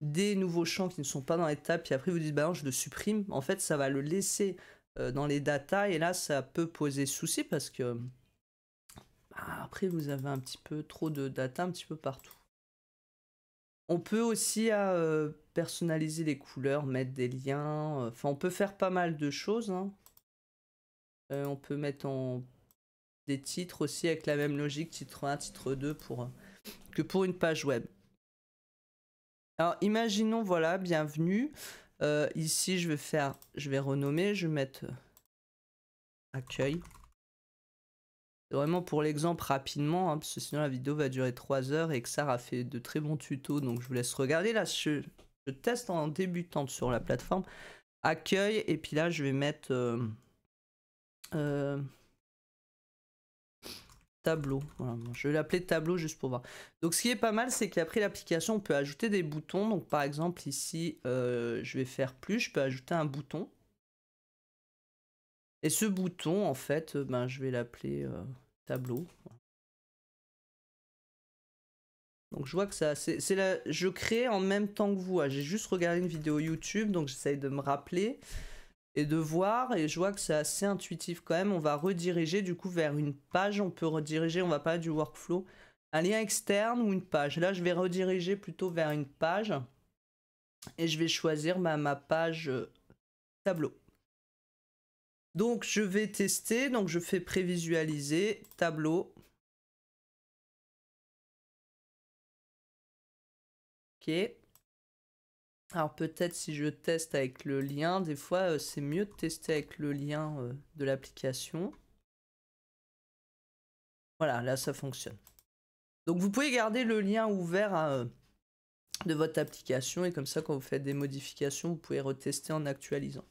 des nouveaux champs qui ne sont pas dans les tables, puis après vous dites, bah non, je le supprime, en fait, ça va le laisser dans les datas, et là, ça peut poser souci, parce que après, vous avez un petit peu trop de data un petit peu partout. On peut aussi personnaliser les couleurs, mettre des liens, enfin on peut faire pas mal de choses. Hein. On peut mettre des titres aussi avec la même logique, titre 1, titre 2, que pour une page web. Alors imaginons, voilà, bienvenue. Ici je vais renommer, je vais mettre accueil. Vraiment pour l'exemple rapidement, hein, parce que sinon la vidéo va durer 3 heures et que Xar a fait de très bons tutos, donc je vous laisse regarder. Là, je teste en débutante sur la plateforme. Accueil, et puis là, je vais mettre tableau. Voilà, je vais l'appeler tableau juste pour voir. Donc, ce qui est pas mal, c'est qu'après l'application, on peut ajouter des boutons. Donc, par exemple, ici, je vais faire plus, je peux ajouter un bouton. Et ce bouton, en fait, ben, je vais l'appeler tableau. Donc je vois que ça, je crée en même temps que vous. Hein. J'ai juste regardé une vidéo YouTube, donc j'essaye de me rappeler et de voir. Et je vois que c'est assez intuitif quand même. On va rediriger du coup vers une page. On peut rediriger, on va parler du workflow. Un lien externe ou une page. Là, je vais rediriger plutôt vers une page. Et je vais choisir ma page tableau. Donc je vais tester. Donc je fais prévisualiser tableau. Ok. Alors peut-être si je teste avec le lien, des fois c'est mieux de tester avec le lien de l'application. Voilà, là ça fonctionne. Donc vous pouvez garder le lien ouvert de votre application et comme ça quand vous faites des modifications, vous pouvez retester en actualisant.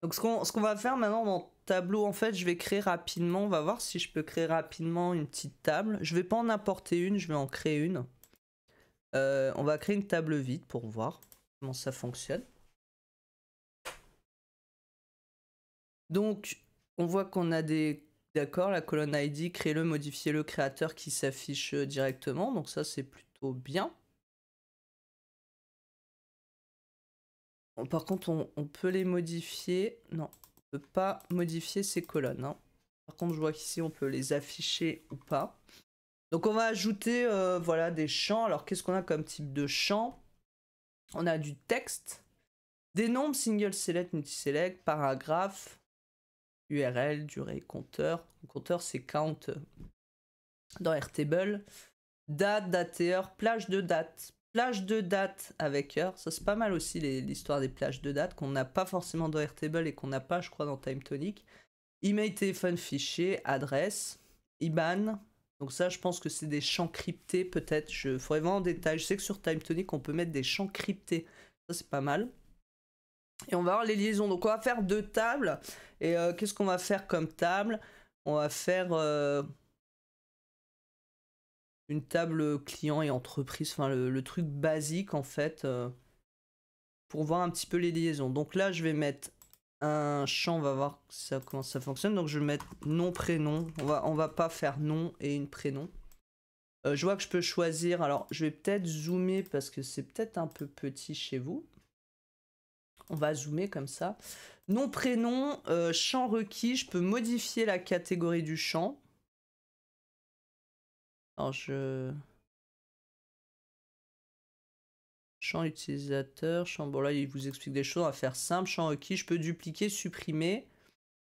Donc ce qu'on va faire maintenant dans Tableau, en fait je vais créer rapidement, on va voir si je peux créer rapidement une petite table. Je vais pas en apporter une, je vais en créer une. On va créer une table vide pour voir comment ça fonctionne. Donc, on voit qu'on a des... D'accord, la colonne ID, créer-le, modifier le créateur qui s'affiche directement. Donc ça, c'est plutôt bien. Bon, par contre, on peut les modifier. Non, on peut pas modifier ces colonnes. Hein. Par contre, je vois qu'ici, on peut les afficher ou pas. Donc, on va ajouter voilà, des champs. Alors, qu'est-ce qu'on a comme type de champ? On a du texte, des nombres, single select, multi-select, paragraphe, URL, durée, compteur. Le compteur, c'est count dans Airtable. Date, date et heure, plage de date. Plage de date avec heure. Ça, c'est pas mal aussi l'histoire des plages de date qu'on n'a pas forcément dans Airtable et qu'on n'a pas, je crois, dans TimeTonic. Email, téléphone, fichier, adresse, IBAN. Donc ça, je pense que c'est des champs cryptés, peut-être. Je ferai vraiment en détail. Je sais que sur TimeTonic, on peut mettre des champs cryptés. Ça, c'est pas mal. Et on va voir les liaisons. Donc on va faire 2 tables. Et qu'est-ce qu'on va faire comme table? On va faire une table client et entreprise. Enfin, le truc basique, en fait, pour voir un petit peu les liaisons. Donc là, je vais mettre un champ. On va voir ça, comment ça fonctionne. Donc je vais mettre nom, prénom. On va pas faire nom et une prénom. Je vois que je peux choisir. Alors, je vais peut-être zoomer parce que c'est peut-être un peu petit chez vous. On va zoomer comme ça. Nom, prénom, champ requis. Je peux modifier la catégorie du champ. Alors, champ utilisateur, champ... Bon, là, il vous explique des choses. On va faire simple. Champ requis, je peux dupliquer, supprimer.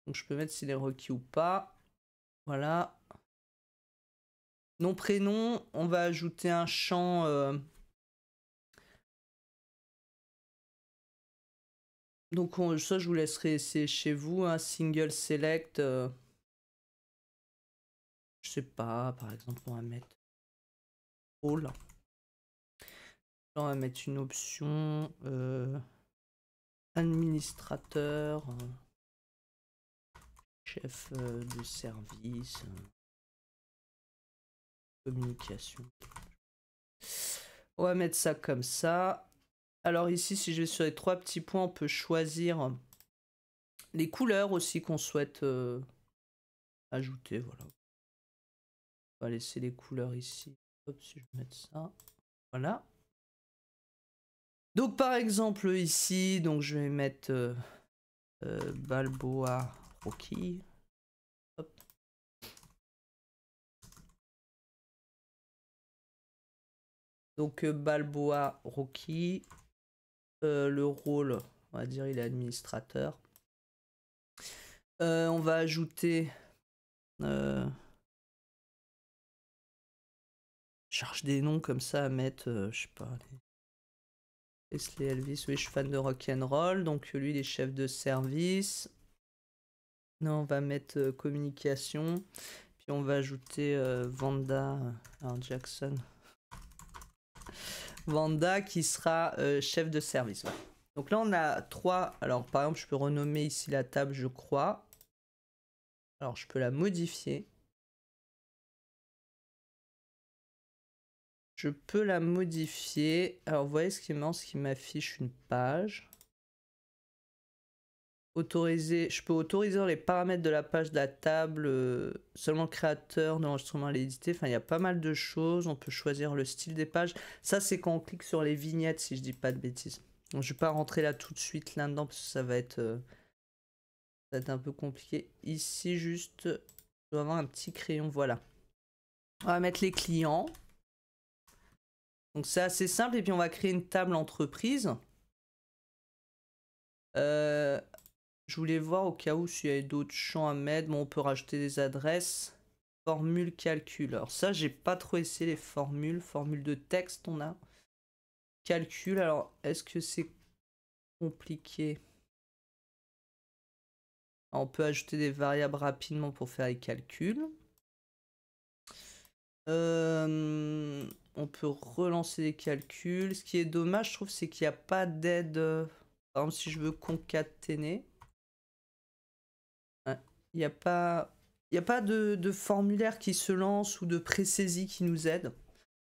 Donc, je peux mettre s'il est requis ou pas. Voilà. Nom, prénom, on va ajouter un champ... Donc ça, je vous laisserai essayer chez vous. Un single select. Je sais pas, par exemple, on va mettre all. On va mettre une option administrateur, chef de service, communication. On va mettre ça comme ça. Alors ici, si je vais sur les 3 petits points, on peut choisir les couleurs aussi qu'on souhaite ajouter. Voilà. On va laisser les couleurs ici. Hop, si je vais mettre ça. Voilà. Donc par exemple ici, donc je vais mettre Balboa Rocky. Hop. Donc Balboa Rocky. Le rôle, on va dire il est administrateur. On va ajouter cherche des noms comme ça à mettre, je sais pas. Leslie Elvis, oui, je suis fan de rock'n'roll, donc lui il est chef de service. Non, on va mettre communication. Puis on va ajouter Vanda Jackson. Vanda qui sera chef de service. Ouais. Donc là on a 3. Alors par exemple je peux renommer ici la table je crois. Alors je peux la modifier. Je peux la modifier. Alors vous voyez ce qui m'affiche une page. Autoriser, je peux autoriser les paramètres de la page de la table, seulement le créateur de l'enregistrement à l'éditer. Enfin, il y a pas mal de choses. On peut choisir le style des pages. Ça, c'est quand on clique sur les vignettes, si je dis pas de bêtises. Donc, je vais pas rentrer là tout de suite là-dedans parce que ça va être un peu compliqué. Ici, juste, je dois avoir un petit crayon. Voilà. On va mettre les clients. Donc, c'est assez simple. Et puis, on va créer une table entreprise. Je voulais voir au cas où s'il y avait d'autres champs à mettre. Bon, on peut rajouter des adresses. Formule calcul. Alors ça, j'ai pas trop essayé les formules. Formule de texte, on a. Calcul. Alors, est-ce que c'est compliqué? Alors, on peut ajouter des variables rapidement pour faire les calculs. On peut relancer les calculs. Ce qui est dommage, je trouve, c'est qu'il n'y a pas d'aide. Par exemple, si je veux concaténer. Il n'y a pas, de formulaire qui se lance ou de pré-saisie qui nous aide.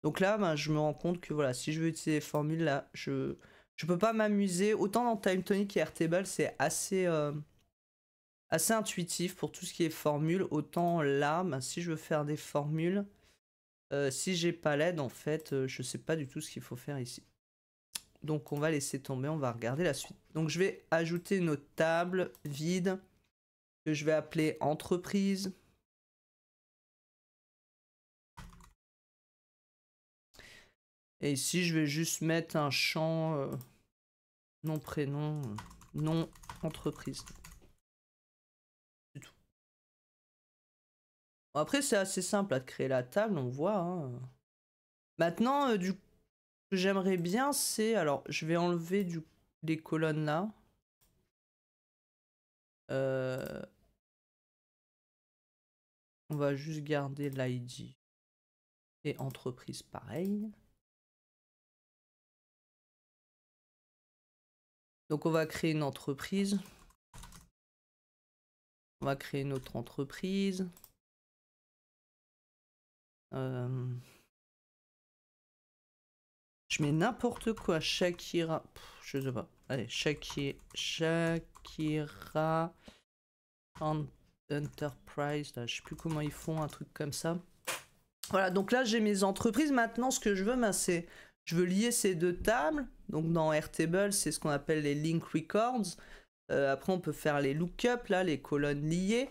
Donc là, ben, je me rends compte que voilà, si je veux utiliser les formules, là, je peux pas m'amuser. Autant dans TimeTonic et Airtable, c'est assez intuitif pour tout ce qui est formule. Autant là, ben, si je veux faire des formules, si j'ai pas l'aide, en fait, je sais pas du tout ce qu'il faut faire ici. Donc on va laisser tomber, on va regarder la suite. Donc je vais ajouter une autre table vide. que je vais appeler entreprise. Et ici, je vais juste mettre un champ nom, prénom, nom, entreprise. C'est tout. Bon, après, c'est assez simple à créer la table, on voit. Hein. Maintenant, du coup, ce que j'aimerais bien, c'est... Alors, je vais enlever les colonnes là. On va juste garder l'ID. Et entreprise, pareil. Donc, on va créer une entreprise. On va créer une autre entreprise. Je mets n'importe quoi. Shakira. Je sais pas. Allez, Shakira Enterprise. Là, je sais plus comment ils font, un truc comme ça. Voilà, donc là, j'ai mes entreprises. Maintenant, ce que je veux, ben, c'est... Je veux lier ces deux tables. Donc, dans Airtable, c'est ce qu'on appelle les link records. Après, on peut faire les lookups, là, les colonnes liées.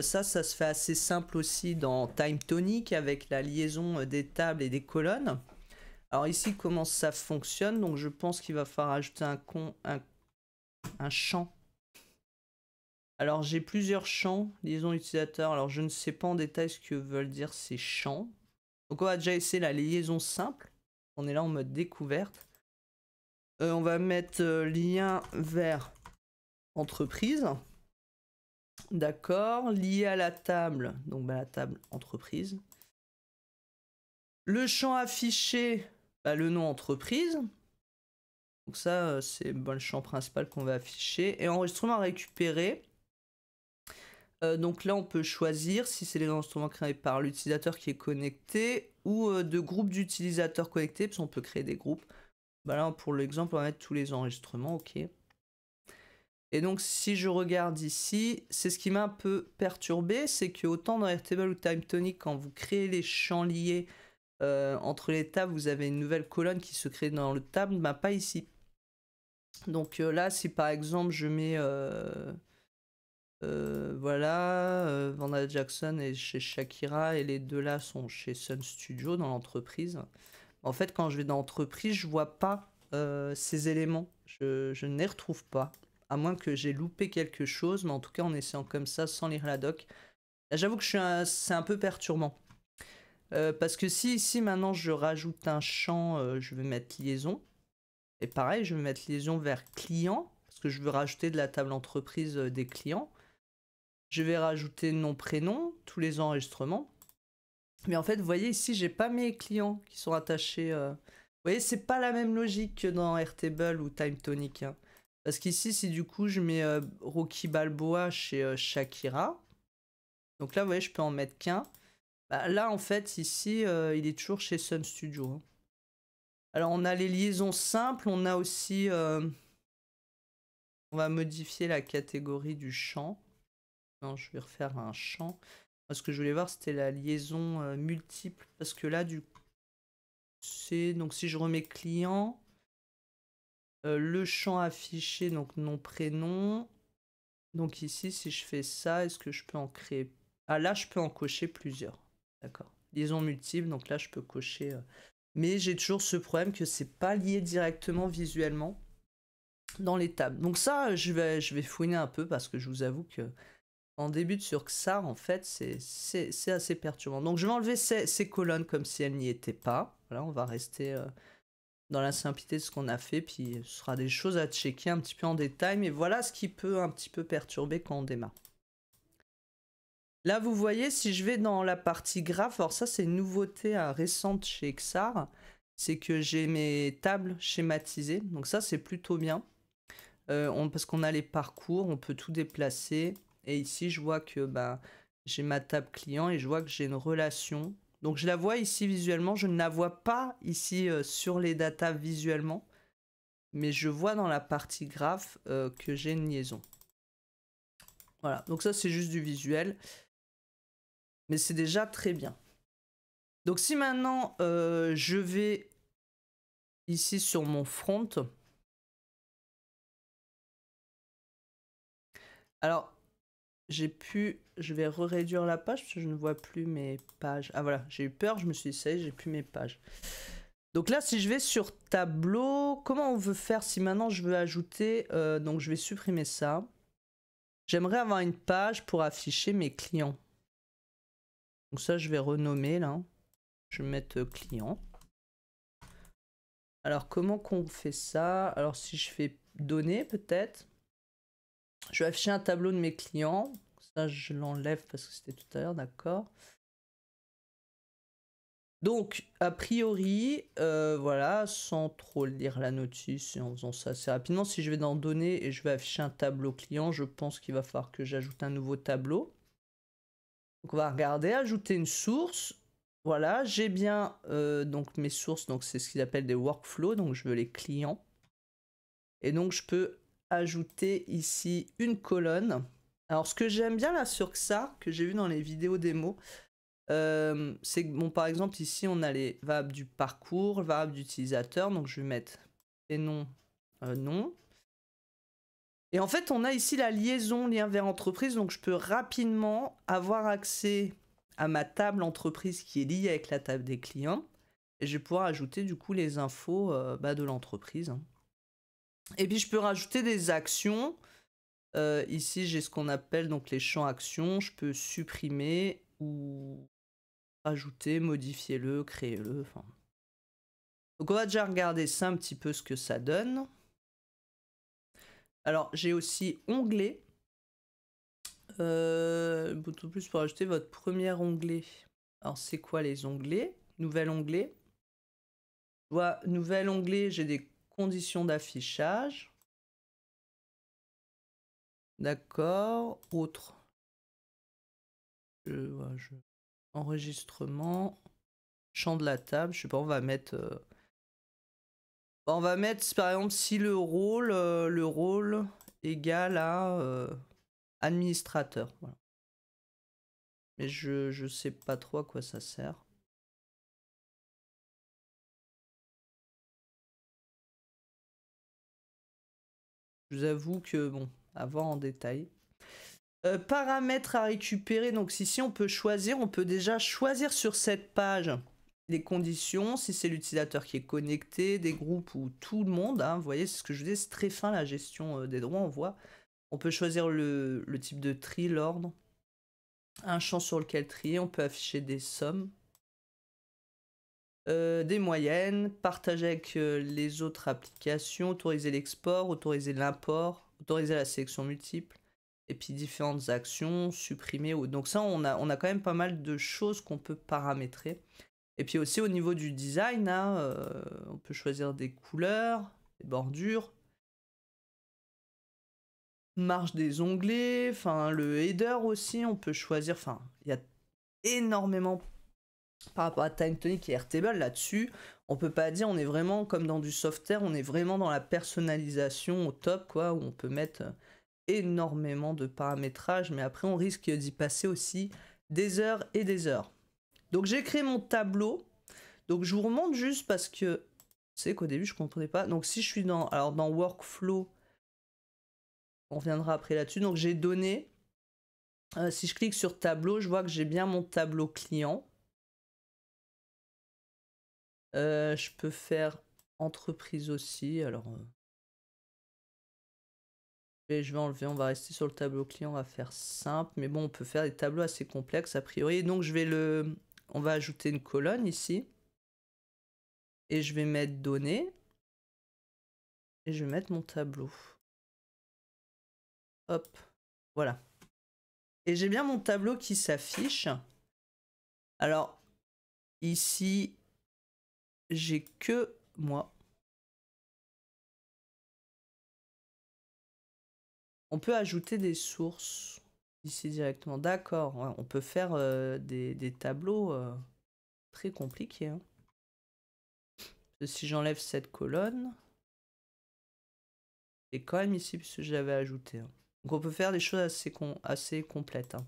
Ça se fait assez simple aussi dans TimeTonic avec la liaison des tables et des colonnes. Alors ici, comment ça fonctionne? Donc je pense qu'il va falloir ajouter un champ. Alors j'ai plusieurs champs, liaison utilisateur. Alors je ne sais pas en détail ce que veulent dire ces champs. Donc on va déjà essayer la liaison simple. On est là en mode découverte. On va mettre lien vers entreprise. D'accord. Lié à la table. Donc bah, la table entreprise. Le champ affiché, bah, le nom entreprise. Donc ça, c'est le champ principal qu'on va afficher. Et enregistrement récupéré. Donc là, on peut choisir si c'est les enregistrements créés par l'utilisateur qui est connecté ou de groupes d'utilisateurs connectés, parce qu'on peut créer des groupes. Bah là, pour l'exemple, on va mettre tous les enregistrements, ok. Et donc, si je regarde ici, c'est ce qui m'a un peu perturbé, c'est que autant dans Airtable ou TimeTonic, quand vous créez les champs liés entre les tables, vous avez une nouvelle colonne qui se crée dans le table, bah pas ici. Donc là, si par exemple je mets voilà, Vanda Jackson est chez Shakira et les deux là sont chez Sun Studio dans l'entreprise. En fait, quand je vais dans l'entreprise, je vois pas ces éléments. Je ne les retrouve pas. À moins que j'ai loupé quelque chose, mais en tout cas en essayant comme ça sans lire la doc. J'avoue que c'est un peu perturbant. Parce que si ici maintenant je rajoute un champ, je vais mettre liaison. Et pareil, je vais mettre liaison vers client, parce que je veux rajouter de la table entreprise des clients. Je vais rajouter nom, prénom, tous les enregistrements. Mais en fait, vous voyez ici, j'ai pas mes clients qui sont attachés. Vous voyez, c'est pas la même logique que dans Airtable ou TimeTonic. Hein. Parce qu'ici, si du coup je mets Rocky Balboa chez Shakira, donc là, vous voyez, je peux en mettre qu'un. Bah, là, en fait, ici, il est toujours chez Sun Studio. Hein. Alors, on a les liaisons simples, on a aussi... on va modifier la catégorie du champ. Non, je vais refaire un champ. Ce que je voulais voir, c'était la liaison multiple. Parce que là, du coup, c'est... Donc, si je remets client, le champ affiché, donc nom, prénom. Donc ici, si je fais ça, est-ce que je peux en créer... Ah, là, je peux en cocher plusieurs. D'accord. Liaison multiple, donc là, je peux cocher... Mais j'ai toujours ce problème que c'est pas lié directement visuellement dans les tables. Donc ça, je vais fouiner un peu parce que je vous avoue que en début sur Xar, en fait, c'est assez perturbant. Donc je vais enlever ces colonnes comme si elles n'y étaient pas. Voilà, on va rester dans la simplicité de ce qu'on a fait, puis ce sera des choses à checker un petit peu en détail, mais voilà ce qui peut un petit peu perturber quand on démarre. Là, vous voyez, si je vais dans la partie graphe, alors ça, c'est une nouveauté récente chez Xar, c'est que j'ai mes tables schématisées, donc ça, c'est plutôt bien, parce qu'on a les parcours, on peut tout déplacer, et ici, je vois que bah, j'ai ma table client, et je vois que j'ai une relation, donc je la vois ici visuellement, je ne la vois pas ici sur les datas visuellement, mais je vois dans la partie graphe que j'ai une liaison. Voilà, donc ça, c'est juste du visuel. Mais c'est déjà très bien. Donc si maintenant je vais ici sur mon front. Alors je vais réduire la page parce que je ne vois plus mes pages. Ah voilà, j'ai eu peur, je me suis dit, ça y est, j'ai plus mes pages. Donc là, si je vais sur tableau, comment on veut faire si maintenant je veux ajouter... donc je vais supprimer ça. J'aimerais avoir une page pour afficher mes clients. Donc ça, je vais renommer là. Je vais mettre client. Alors comment qu'on fait ça? Alors si je fais données peut-être. Je vais afficher un tableau de mes clients. Ça, je l'enlève parce que c'était tout à l'heure, d'accord. Donc, a priori, voilà, sans trop lire la notice et en faisant ça assez rapidement, si je vais dans données et je vais afficher un tableau client, je pense qu'il va falloir que j'ajoute un nouveau tableau. Donc, on va regarder, ajouter une source. Voilà, j'ai bien donc mes sources, donc c'est ce qu'ils appellent des workflows, donc je veux les clients. Et donc, je peux ajouter ici une colonne. Alors, ce que j'aime bien là sur ça, que j'ai vu dans les vidéos démo, c'est que, bon, par exemple, ici, on a les variables du parcours, variables d'utilisateur. Donc, je vais mettre prénom, nom. Et en fait, on a ici la liaison, lien vers entreprise. Donc, je peux rapidement avoir accès à ma table entreprise qui est liée avec la table des clients. Et je vais pouvoir ajouter, du coup, les infos de l'entreprise. Et puis, je peux rajouter des actions. Ici, j'ai ce qu'on appelle donc les champs actions. Je peux supprimer ou ajouter, modifier-le, créer-le. Enfin. Donc on va déjà regarder ça un petit peu ce que ça donne. Alors j'ai aussi onglet. Bouton plus pour ajouter votre premier onglet. Alors c'est quoi les onglets? Nouvel onglet. Je vois nouvel onglet, j'ai des conditions d'affichage. D'accord. Autre. Enregistrement. Champ de la table. Je sais pas, on va mettre. On va mettre par exemple si le rôle égal à administrateur. Voilà. Mais je sais pas trop à quoi ça sert. Je vous avoue que bon, à voir en détail. Paramètres à récupérer. Donc ici on peut choisir, on peut déjà choisir sur cette page les conditions, si c'est l'utilisateur qui est connecté, des groupes ou tout le monde. Hein, vous voyez, c'est ce que je vous dis, c'est très fin la gestion des droits, on voit. On peut choisir le type de tri, l'ordre. Un champ sur lequel trier, on peut afficher des sommes. Des moyennes, partager avec les autres applications, autoriser l'export, autoriser l'import, autoriser la sélection multiple, et puis différentes actions, supprimer. Donc ça, on a quand même pas mal de choses qu'on peut paramétrer. Et puis aussi au niveau du design, hein, on peut choisir des couleurs, des bordures, marge des onglets, enfin le header aussi, on peut choisir, enfin il y a énormément par rapport à TimeTonic et Airtable là-dessus, on peut pas dire, on est vraiment comme dans du software, on est vraiment dans la personnalisation au top, quoi, où on peut mettre énormément de paramétrage, mais après on risque d'y passer aussi des heures et des heures. Donc j'ai créé mon tableau, donc je vous remonte juste parce que c'est qu'au début je comprenais pas. Donc si je suis dans Workflow, on reviendra après là-dessus, donc j'ai donné, si je clique sur tableau, je vois que j'ai bien mon tableau client. Je peux faire entreprise aussi. Alors, je vais enlever. On va rester sur le tableau client. On va faire simple. Mais bon, on peut faire des tableaux assez complexes a priori. Donc, on va ajouter une colonne ici. Et je vais mettre données. Et je vais mettre mon tableau. Hop. Voilà. Et j'ai bien mon tableau qui s'affiche. Alors, ici, j'ai que moi. On peut ajouter des sources ici directement. D'accord, ouais, on peut faire des tableaux très compliqués. Hein. Si j'enlève cette colonne, et quand même ici, puisque je l'avais ajouté. Hein. Donc on peut faire des choses assez complètes. Hein.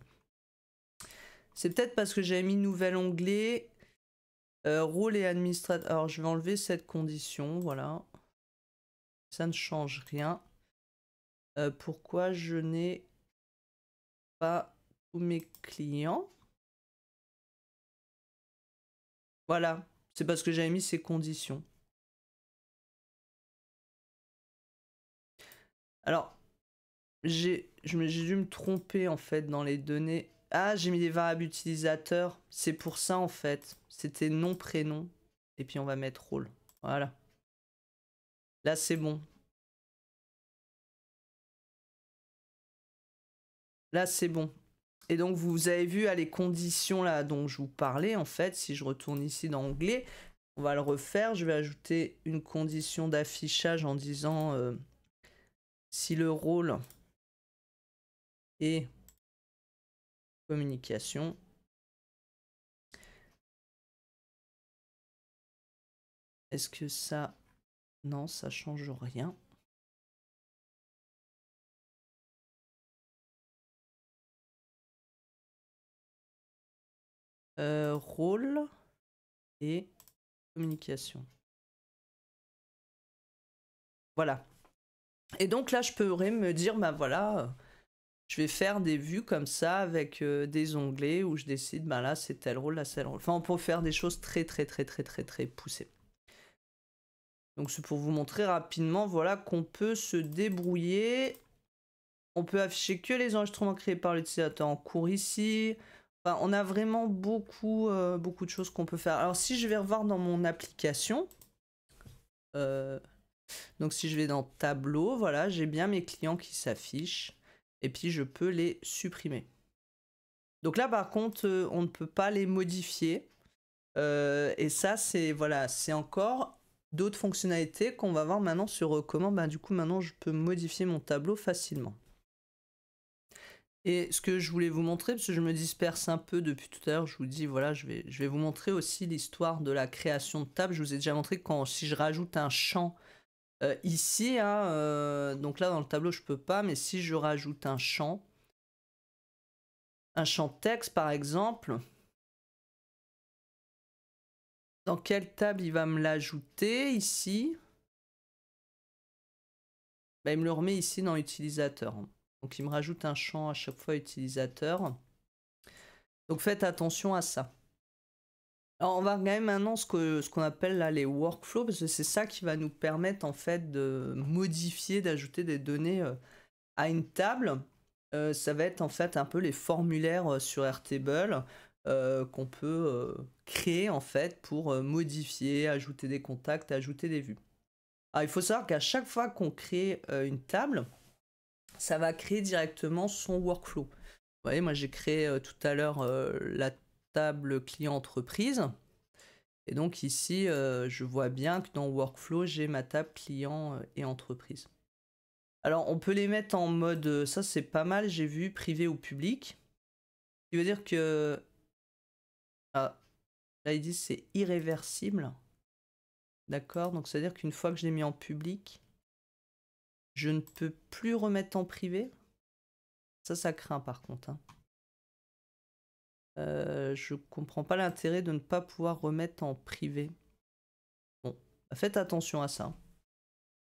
C'est peut-être parce que j'avais mis nouvel onglet, rôle et administrateur. Alors je vais enlever cette condition, voilà. Ça ne change rien. Pourquoi je n'ai pas tous mes clients. Voilà, c'est parce que j'avais mis ces conditions. Alors, j'ai dû me tromper en fait dans les données. Ah, j'ai mis des variables utilisateurs. C'est pour ça en fait. C'était nom, prénom. Et puis on va mettre rôle. Voilà. Là, c'est bon. Là, c'est bon. Et donc, vous avez vu à les conditions là dont je vous parlais, en fait, si je retourne ici dans onglet, on va le refaire. Je vais ajouter une condition d'affichage en disant si le rôle est communication. Est-ce que ça... Non, ça change rien. Rôle et communication. Voilà. Et donc là, je pourrais me dire, bah voilà, je vais faire des vues comme ça avec des onglets où je décide, bah là, c'est tel rôle, là, c'est tel rôle. Enfin, on peut faire des choses très poussées. Donc c'est pour vous montrer rapidement, voilà, qu'on peut se débrouiller. On peut afficher que les enregistrements créés par l'utilisateur en cours ici. Enfin, on a vraiment beaucoup de choses qu'on peut faire. Alors si je vais revoir dans mon application, donc si je vais dans tableau, voilà, j'ai bien mes clients qui s'affichent. Et puis je peux les supprimer. Donc là par contre, on ne peut pas les modifier. Et ça, c'est voilà, c'est encore d'autres fonctionnalités qu'on va voir maintenant sur comment du coup maintenant je peux modifier mon tableau facilement. Et ce que je voulais vous montrer, parce que je me disperse un peu depuis tout à l'heure, je vous dis voilà, je vais vous montrer aussi l'histoire de la création de table. Je vous ai déjà montré que si je rajoute un champ ici, hein, donc là dans le tableau je peux pas, mais si je rajoute un champ texte par exemple, dans quelle table il va me l'ajouter ici? Bah, il me le remet ici dans utilisateur. Donc il me rajoute un champ à chaque fois utilisateur. Donc faites attention à ça. Alors on va regarder maintenant ce qu'on appelle là les workflows, parce que c'est ça qui va nous permettre en fait de modifier, d'ajouter des données à une table. Ça va être en fait un peu les formulaires sur Airtable qu'on peut créer en fait pour modifier, ajouter des contacts, ajouter des vues. Alors il faut savoir qu'à chaque fois qu'on crée une table, ça va créer directement son workflow. Vous voyez, moi j'ai créé tout à l'heure la table client entreprise. Et donc ici, je vois bien que dans workflow, j'ai ma table client et entreprise. Alors on peut les mettre en mode, ça c'est pas mal, j'ai vu, privé ou public. Ce qui veut dire que... Ah, là ils disent c'est irréversible. D'accord, donc ça veut dire qu'une fois que je l'ai mis en public, je ne peux plus remettre en privé. Ça craint par contre. Hein. Je comprends pas l'intérêt de ne pas pouvoir remettre en privé. Bon, faites attention à ça.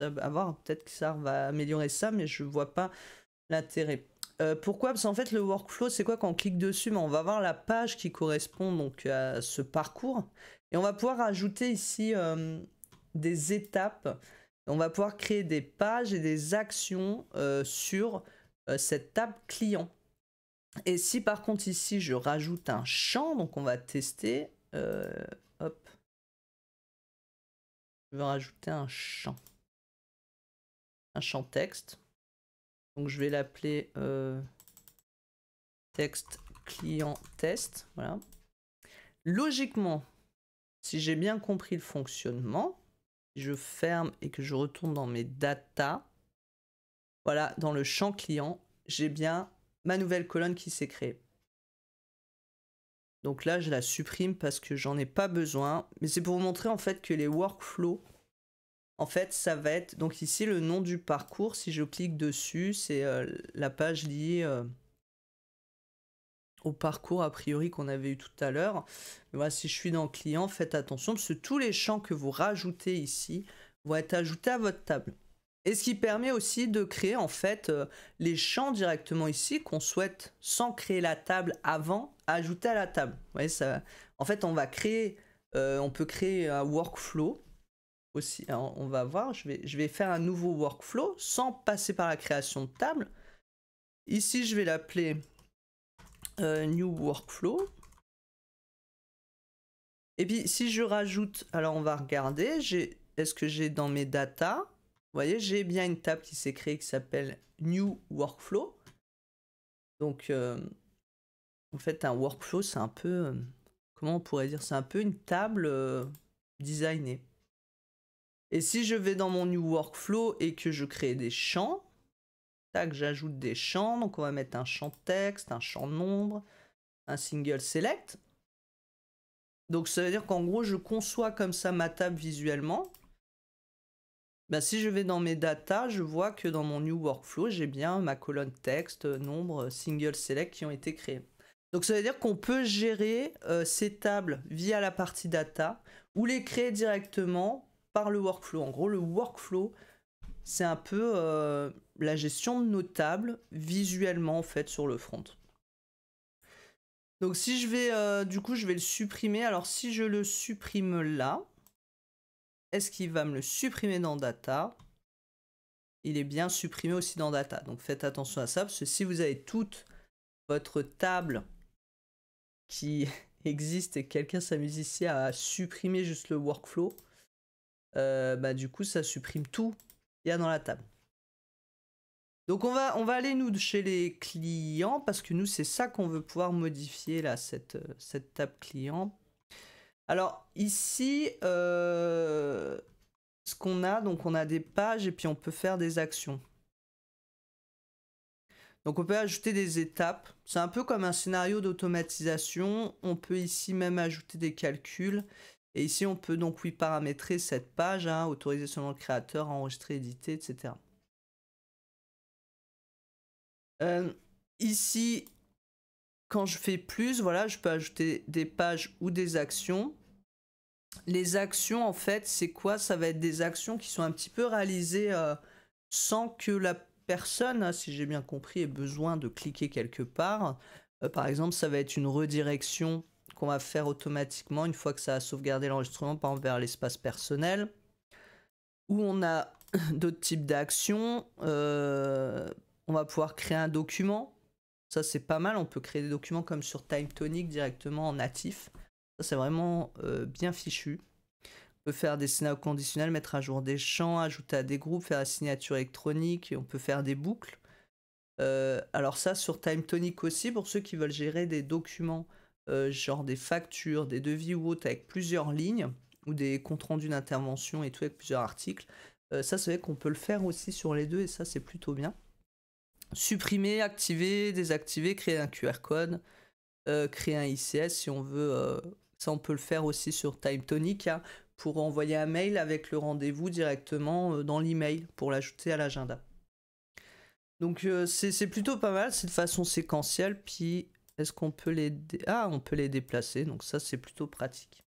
À voir, peut-être que ça va améliorer ça, mais je vois pas l'intérêt. Pourquoi? Parce qu'en fait, le workflow, c'est quoi? Quand on clique dessus, on va voir la page qui correspond donc à ce parcours. Et on va pouvoir ajouter ici des étapes. On va pouvoir créer des pages et des actions sur cette table client. Et si par contre ici, je rajoute un champ, donc on va tester. Hop. Je vais rajouter un champ. Un champ texte. Donc je vais l'appeler texte client test. Voilà. Logiquement, si j'ai bien compris le fonctionnement, je ferme et que je retourne dans mes data. Voilà, dans le champ client, j'ai bien ma nouvelle colonne qui s'est créée. Donc là, je la supprime parce que j'en ai pas besoin. Mais c'est pour vous montrer en fait que les workflows, en fait, ça va être... Donc ici, le nom du parcours, si je clique dessus, c'est la page liée au parcours a priori qu'on avait eu tout à l'heure. Voilà, si je suis dans client, faites attention parce que tous les champs que vous rajoutez ici vont être ajoutés à votre table. Et ce qui permet aussi de créer en fait les champs directement ici qu'on souhaite, sans créer la table avant, ajouter à la table. Vous voyez, ça, en fait, on va créer, on peut créer un workflow aussi. Alors, on va voir, je vais faire un nouveau workflow sans passer par la création de table. Ici, je vais l'appeler New Workflow. Et puis, si je rajoute, alors on va regarder, est-ce que j'ai dans mes data, vous voyez, j'ai bien une table qui s'est créée qui s'appelle New Workflow. Donc, en fait, un workflow, c'est un peu, comment on pourrait dire, c'est un peu une table designée. Et si je vais dans mon New Workflow et que je crée des champs, tac, j'ajoute des champs, donc on va mettre un champ texte, un champ nombre, un single select. Donc ça veut dire qu'en gros, je conçois comme ça ma table visuellement. Ben, si je vais dans mes data, je vois que dans mon New Workflow, j'ai bien ma colonne texte, nombre, single select qui ont été créés. Donc ça veut dire qu'on peut gérer ces tables via la partie data ou les créer directement par le workflow. En gros, le workflow, c'est un peu la gestion de nos tables visuellement en fait sur le front. Donc si je vais, du coup, je vais le supprimer. Alors si je le supprime là, est-ce qu'il va me le supprimer dans Data? Il est bien supprimé aussi dans Data. Donc faites attention à ça, parce que si vous avez toute votre table qui existe et que quelqu'un s'amuse ici à supprimer juste le workflow, bah, du coup ça supprime tout qu'il y a dans la table. Donc on va aller nous chez les clients, parce que nous c'est ça qu'on veut pouvoir modifier là, cette table client. Alors ici, ce qu'on a, donc on a des pages et puis on peut faire des actions. Donc on peut ajouter des étapes. C'est un peu comme un scénario d'automatisation. On peut ici même ajouter des calculs. Et ici on peut donc oui paramétrer cette page, hein, autoriser seulement le créateur, enregistrer, éditer, etc. Ici, quand je fais plus, voilà, je peux ajouter des pages ou des actions. Les actions, en fait, c'est quoi? Ça va être des actions qui sont un petit peu réalisées sans que la personne, si j'ai bien compris, ait besoin de cliquer quelque part. Par exemple, ça va être une redirection qu'on va faire automatiquement une fois que ça a sauvegardé l'enregistrement, par exemple vers l'espace personnel. Où on a d'autres types d'actions. On va pouvoir créer un document. Ça, c'est pas mal. On peut créer des documents comme sur TimeTonic directement en natif. Ça, c'est vraiment bien fichu. On peut faire des scénarios conditionnels, mettre à jour des champs, ajouter à des groupes, faire la signature électronique. Et on peut faire des boucles. Alors ça, sur TimeTonic aussi, pour ceux qui veulent gérer des documents, genre des factures, des devis ou autres, avec plusieurs lignes, ou des comptes rendus d'intervention et tout, avec plusieurs articles. Ça, c'est vrai qu'on peut le faire aussi sur les deux, et ça, c'est plutôt bien. Supprimer, activer, désactiver, créer un QR code, créer un ICS si on veut. Ça, on peut le faire aussi sur TimeTonic, hein, pour envoyer un mail avec le rendez-vous directement dans l'email, pour l'ajouter à l'agenda. Donc c'est plutôt pas mal, c'est de façon séquentielle. Puis est-ce qu'on peut les... on peut les déplacer, donc ça c'est plutôt pratique.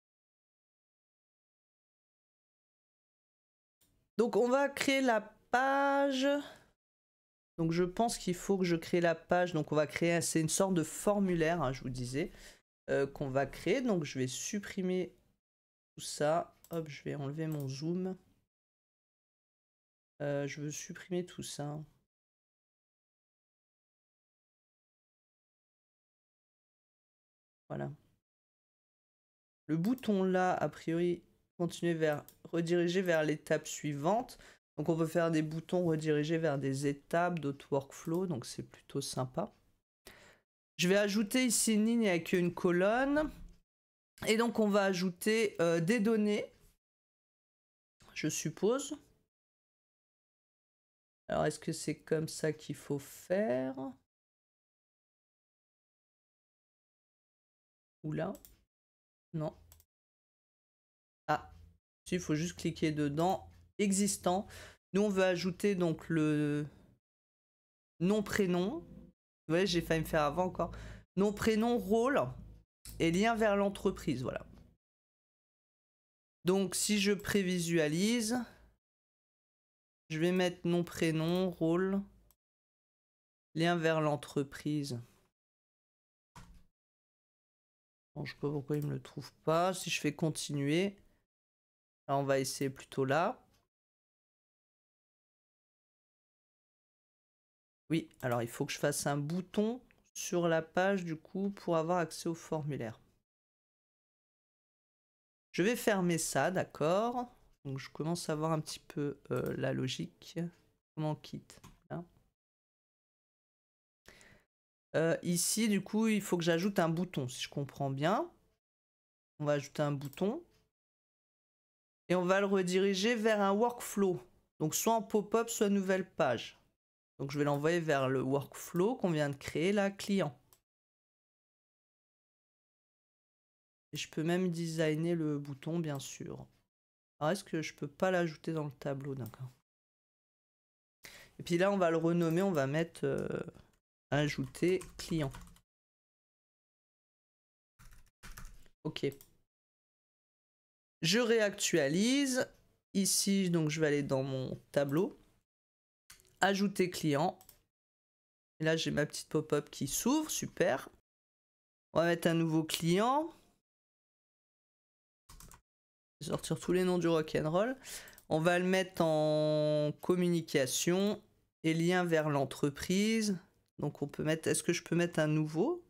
Donc on va créer la page. Donc je pense qu'il faut que je crée la page. Donc on va créer, c'est une sorte de formulaire, hein, je vous disais, qu'on va créer. Donc je vais supprimer tout ça. Hop, je vais enlever mon zoom. Je veux supprimer tout ça. Voilà. Le bouton là, a priori, continuer vers, rediriger vers l'étape suivante. Donc on peut faire des boutons redirigés vers des étapes, d'autres workflows, donc c'est plutôt sympa. Je vais ajouter ici une ligne avec une colonne. Et donc on va ajouter des données, je suppose. Alors est-ce que c'est comme ça qu'il faut faire? Oula. Non. Ah, il faut juste cliquer dedans. Existant. Nous, on veut ajouter donc le nom-prénom. Vous voyez, j'ai failli me faire avant encore. Nom, prénom, rôle et lien vers l'entreprise. Voilà. Donc, si je prévisualise, Je vais mettre nom, prénom, rôle, lien vers l'entreprise. Bon, je sais pas pourquoi il me le trouve pas. Si je fais continuer, là, on va essayer plutôt là. Oui, alors il faut que je fasse un bouton sur la page du coup pour avoir accès au formulaire. Je vais fermer ça, d'accord. Donc je commence à voir un petit peu la logique. Comment on quitte là. Ici, du coup, il faut que j'ajoute un bouton, si je comprends bien. On va ajouter un bouton. Et on va le rediriger vers un workflow. Donc soit en pop-up, soit nouvelle page. Donc je vais l'envoyer vers le workflow qu'on vient de créer là, client. Et je peux même designer le bouton, bien sûr. Alors est-ce que je peux pas l'ajouter dans le tableau, d'accord. Et puis là, on va le renommer, on va mettre ajouter client. Ok. Je réactualise. Ici, donc je vais aller dans mon tableau. Ajouter client. Et là, j'ai ma petite pop-up qui s'ouvre, super. On va mettre un nouveau client. Sortir tous les noms du rock'n'roll. On va le mettre en communication et lien vers l'entreprise. Donc on peut mettre. Est-ce que je peux mettre un nouveau?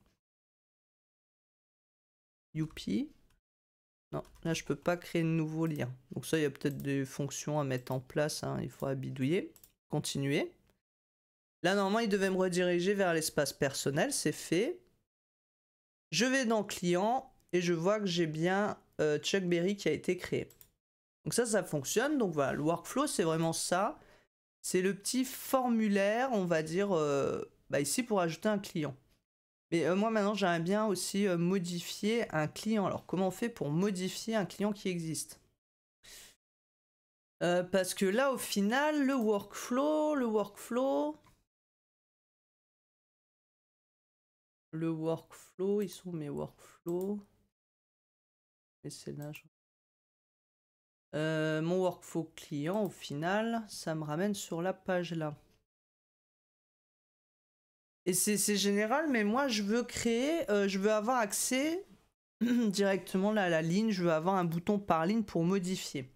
Youpi. Non, là je peux pas créer de nouveau lien. Donc ça, il y a peut-être des fonctions à mettre en place. Hein. Il faudra bidouiller. Continuer. Là, normalement, il devait me rediriger vers l'espace personnel. C'est fait. Je vais dans client et je vois que j'ai bien Chuck Berry qui a été créé. Donc ça fonctionne. Donc voilà, le workflow, c'est vraiment ça. C'est le petit formulaire, on va dire, ici pour ajouter un client. Mais moi maintenant, j'aimerais bien aussi modifier un client. Alors comment on fait pour modifier un client qui existe? Parce que là, au final, le workflow, ils sont mes workflows. Et c'est là, mon workflow client, au final, ça me ramène sur la page là. Et c'est général, mais moi, je veux créer, je veux avoir accès directement là à la ligne. Je veux avoir un bouton par ligne pour modifier.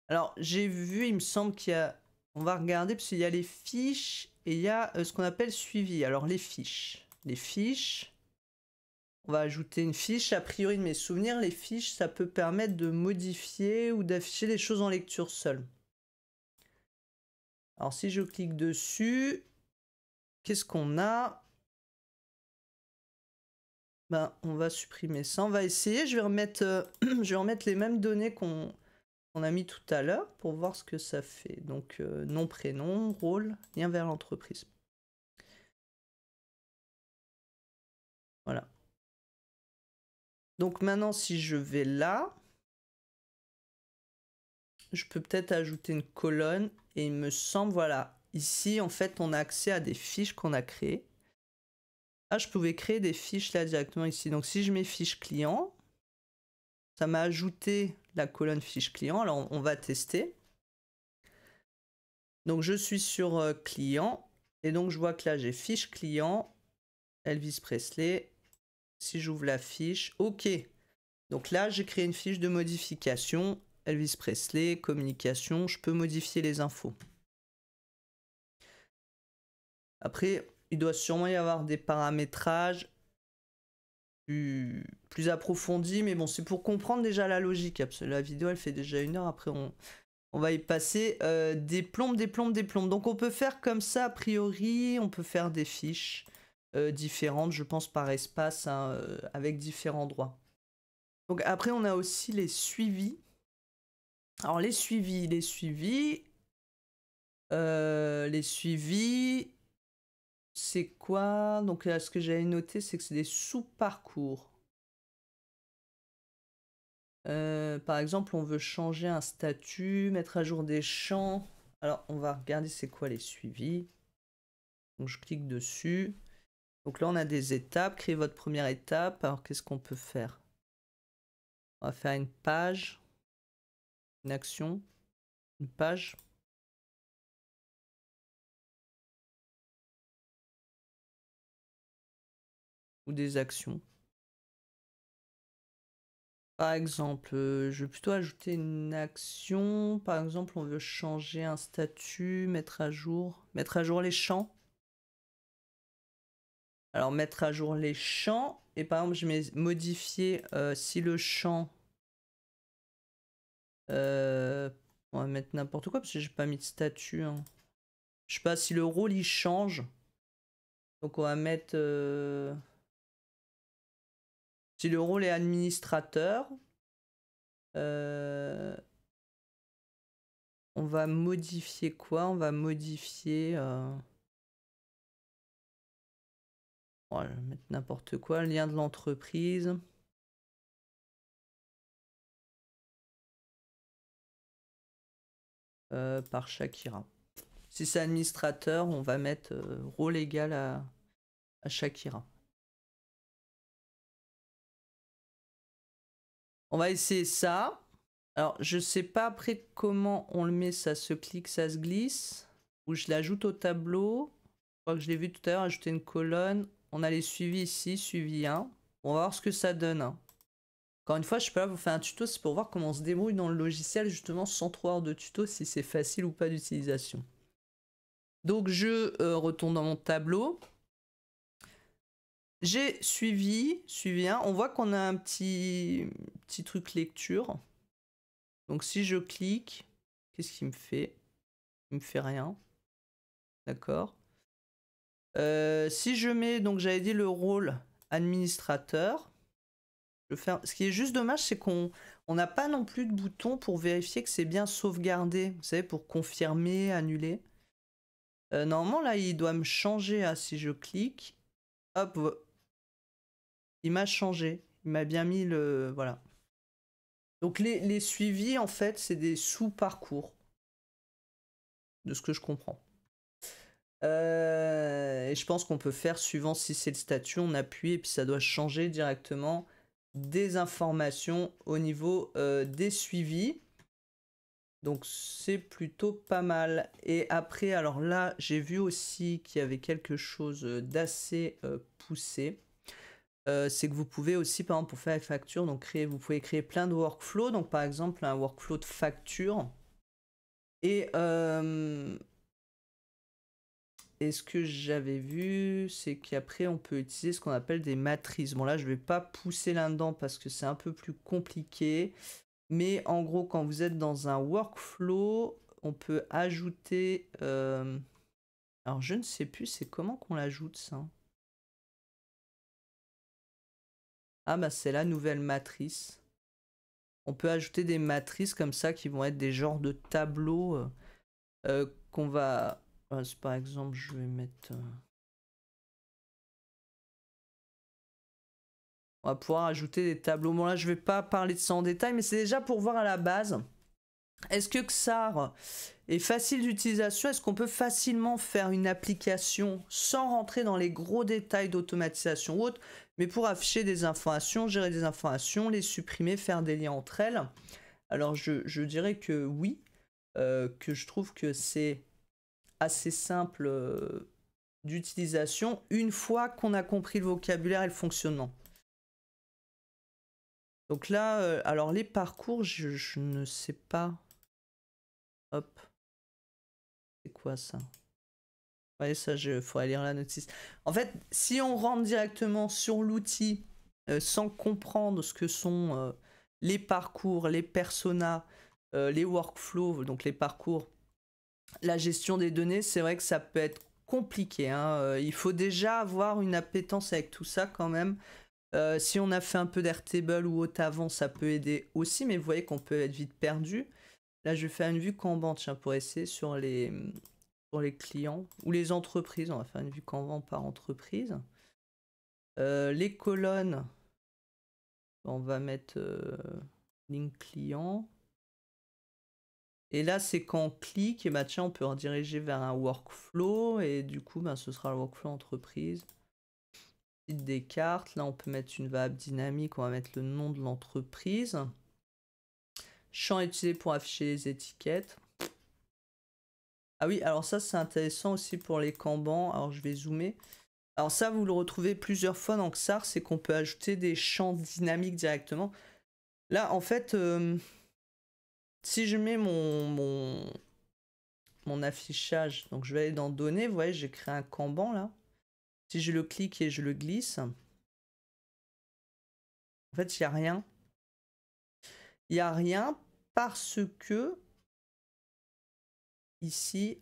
Alors, j'ai vu, il me semble qu'il y a... On va regarder, parce qu'il y a les fiches et il y a ce qu'on appelle suivi. Alors, les fiches. Les fiches... On va ajouter une fiche. A priori, de mes souvenirs, les fiches, ça peut permettre de modifier ou d'afficher les choses en lecture seule. Alors, si je clique dessus, qu'est-ce qu'on a? Ben, on va supprimer ça. On va essayer. Je vais remettre, je vais remettre les mêmes données qu'on a mis tout à l'heure pour voir ce que ça fait. Donc, nom, prénom, rôle, lien vers l'entreprise. Voilà. Donc maintenant, si je vais là, je peux peut-être ajouter une colonne. Et il me semble, voilà, ici, en fait, on a accès à des fiches qu'on a créées. Ah, je pouvais créer des fiches là directement ici. Donc si je mets fiche client, ça m'a ajouté la colonne fiche client. Alors on va tester. Donc je suis sur client. Et donc je vois que là, j'ai fiche client, Elvis Presley. Si j'ouvre la fiche, ok. Donc là, j'ai créé une fiche de modification. Elvis Presley, communication, je peux modifier les infos. Après, il doit sûrement y avoir des paramétrages plus approfondis, mais bon, c'est pour comprendre déjà la logique. La vidéo, elle fait déjà 1 heure, après on va y passer. Des plombes. Donc on peut faire comme ça, a priori, on peut faire des fiches différentes, je pense, par espace, hein, avec différents droits. Donc après, on a aussi les suivis. Alors les suivis, c'est quoi? Donc ce que j'avais noté, c'est que c'est des sous-parcours. Par exemple, on veut changer un statut, mettre à jour des champs. Alors on va regarder c'est quoi les suivis. Donc je clique dessus. Donc là on a des étapes, créer votre première étape. Alors qu'est-ce qu'on peut faire? On va faire une page, une action, une page. ou des actions. Par exemple, je vais plutôt ajouter une action. Par exemple, on veut changer un statut, mettre à jour les champs. Alors, mettre à jour les champs. Et par exemple, je mets modifier si le champ... on va mettre n'importe quoi parce que j'ai pas mis de statut. Hein. Je sais pas si le rôle il change. Donc on va mettre... si le rôle est administrateur... on va modifier quoi? On va modifier... on va mettre n'importe quoi. Lien de l'entreprise. Par Shakira. Si c'est administrateur, on va mettre rôle égal à Shakira. On va essayer ça. Alors, je sais pas après comment on le met, ça se clique, ça se glisse. Ou je l'ajoute au tableau. Je crois que je l'ai vu tout à l'heure, ajouter une colonne. On a les suivis ici, suivi 1. On va voir ce que ça donne. Hein. Encore une fois, je suis pas là pour faire un tuto, c'est pour voir comment on se débrouille dans le logiciel, justement, sans trop avoir de tuto, si c'est facile ou pas d'utilisation. Donc, je retourne dans mon tableau. J'ai suivi 1. On voit qu'on a un petit truc lecture. Donc si je clique, qu'est-ce qu'il me fait? Il me fait rien. D'accord. Si je mets, donc j'avais dit le rôle administrateur. Ce qui est juste dommage, c'est qu'on n'a pas non plus de bouton pour vérifier que c'est bien sauvegardé. Vous savez, pour confirmer, annuler. Normalement, là, il doit me changer. Ah, si je clique, hop, il m'a changé. Il m'a bien mis le... Voilà. Donc les suivis, en fait, c'est des sous-parcours. De ce que je comprends. Et je pense qu'on peut faire, suivant si c'est le statut, on appuie et puis ça doit changer directement des informations au niveau des suivis. Donc c'est plutôt pas mal. Et après, alors là, j'ai vu aussi qu'il y avait quelque chose d'assez poussé. C'est que vous pouvez aussi, par exemple, pour faire les factures, donc vous pouvez créer plein de workflows. Donc par exemple, un workflow de facture. Et ce que j'avais vu, c'est qu'après, on peut utiliser ce qu'on appelle des matrices. Bon, là, je ne vais pas pousser là-dedans parce que c'est un peu plus compliqué. Mais en gros, quand vous êtes dans un workflow, on peut ajouter... Alors, je ne sais plus, c'est comment qu'on l'ajoute, ça? Ah, bah, c'est la nouvelle matrice. On peut ajouter des matrices comme ça qui vont être des genres de tableaux qu'on va... par exemple, je vais mettre... On va pouvoir ajouter des tableaux. Bon là, je vais pas parler de ça en détail, mais c'est déjà pour voir à la base. Est-ce que XAR est facile d'utilisation? Est-ce qu'on peut facilement faire une application sans rentrer dans les gros détails d'automatisation ou autre, mais pour afficher des informations, gérer des informations, les supprimer, faire des liens entre elles? Alors je dirais que oui, que je trouve que c'est assez simple d'utilisation une fois qu'on a compris le vocabulaire et le fonctionnement. Donc là, alors les parcours, je ne sais pas. Hop. C'est quoi ça? Ouais, ça, il faudrait lire la notice. En fait, si on rentre directement sur l'outil sans comprendre ce que sont les parcours, les personas, les workflows, donc les parcours, la gestion des données, c'est vrai que ça peut être compliqué. Hein. Il faut déjà avoir une appétence avec tout ça quand même. Si on a fait un peu d'Airtable ou autre avant, ça peut aider aussi, mais vous voyez qu'on peut être vite perdu. Là, je vais faire une vue Kanban, tiens, pour essayer sur les clients ou les entreprises. On va faire une vue Kanban par entreprise. Les colonnes, on va mettre link client. Et là, c'est quand on clique, et bah tiens, on peut rediriger vers un workflow, et du coup, bah, ce sera le workflow entreprise. Site des cartes, là, on peut mettre une variable dynamique, on va mettre le nom de l'entreprise. Champ utilisé pour afficher les étiquettes. Ah oui, alors ça, c'est intéressant aussi pour les Kanban. Alors, je vais zoomer. Alors ça, vous le retrouvez plusieurs fois dans Xar, c'est qu'on peut ajouter des champs dynamiques directement. Là, en fait, si je mets mon affichage, donc je vais aller dans Données, vous voyez, j'ai créé un Kanban là. Si je le clique et je le glisse, en fait, il n'y a rien. Il n'y a rien parce que ici,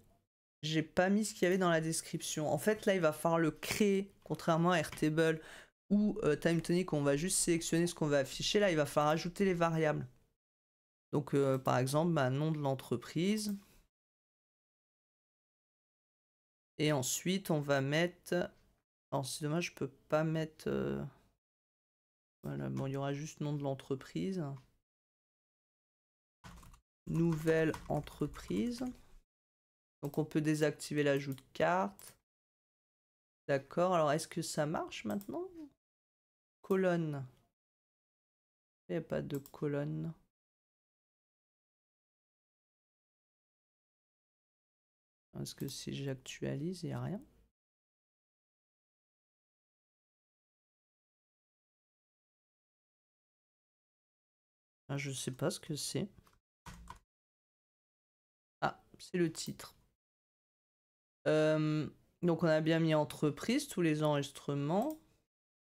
j'ai pas mis ce qu'il y avait dans la description. En fait, là, il va falloir le créer, contrairement à Airtable ou TimeTonic, on va juste sélectionner ce qu'on va afficher. Là, il va falloir ajouter les variables. Donc, par exemple, nom de l'entreprise. Et ensuite, on va mettre... Alors, c'est dommage, je peux pas mettre... Voilà, bon, il y aura juste nom de l'entreprise. Nouvelle entreprise. Donc, on peut désactiver l'ajout de carte. D'accord, alors est-ce que ça marche maintenant? Colonne. Il n'y a pas de colonne. Est-ce que si j'actualise, il n'y a rien? Ah, je sais pas ce que c'est. Ah, c'est le titre. Donc on a bien mis entreprise, tous les enregistrements.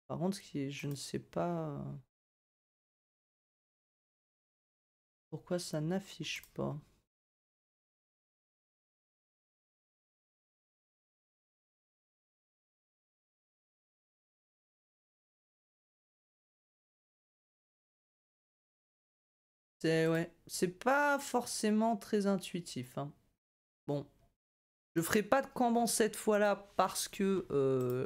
Par contre, je ne sais pas pourquoi ça n'affiche pas. Ouais, c'est pas forcément très intuitif, hein. Bon, je ferai pas de Kanban cette fois-là parce que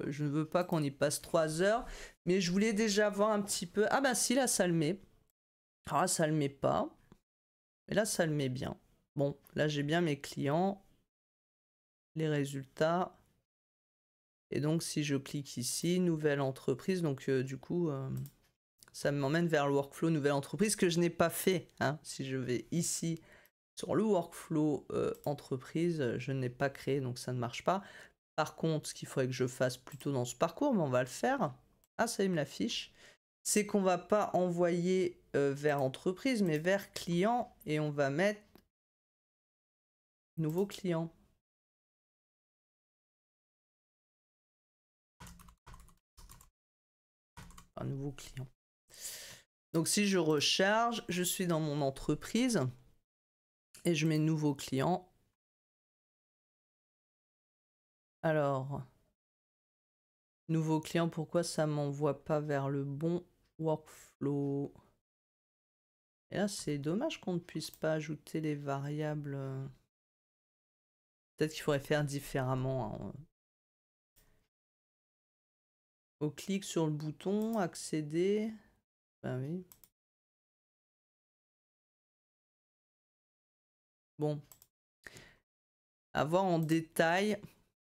je ne veux pas qu'on y passe 3 heures, mais je voulais déjà voir un petit peu. Ah bah si, là ça le met. Alors là ça le met pas, mais là ça le met bien. Bon, là j'ai bien mes clients, les résultats. Et donc si je clique ici, nouvelle entreprise, donc du coup ça m'emmène vers le workflow nouvelle entreprise que je n'ai pas fait, hein. Si je vais ici sur le workflow entreprise, je n'ai pas créé, donc ça ne marche pas. Par contre, ce qu'il faudrait que je fasse plutôt dans ce parcours, mais on va le faire. Ah, ça il me l'affiche. C'est qu'on va pas envoyer vers entreprise, mais vers client, et on va mettre nouveau client. Un nouveau client. Donc si je recharge, je suis dans mon entreprise et je mets nouveau client. Alors, nouveau client, pourquoi ça m'envoie pas vers le bon workflow? Et là, c'est dommage qu'on ne puisse pas ajouter les variables. Peut-être qu'il faudrait faire différemment, hein. On clique sur le bouton, accéder. Ben oui. Bon. À voir en détail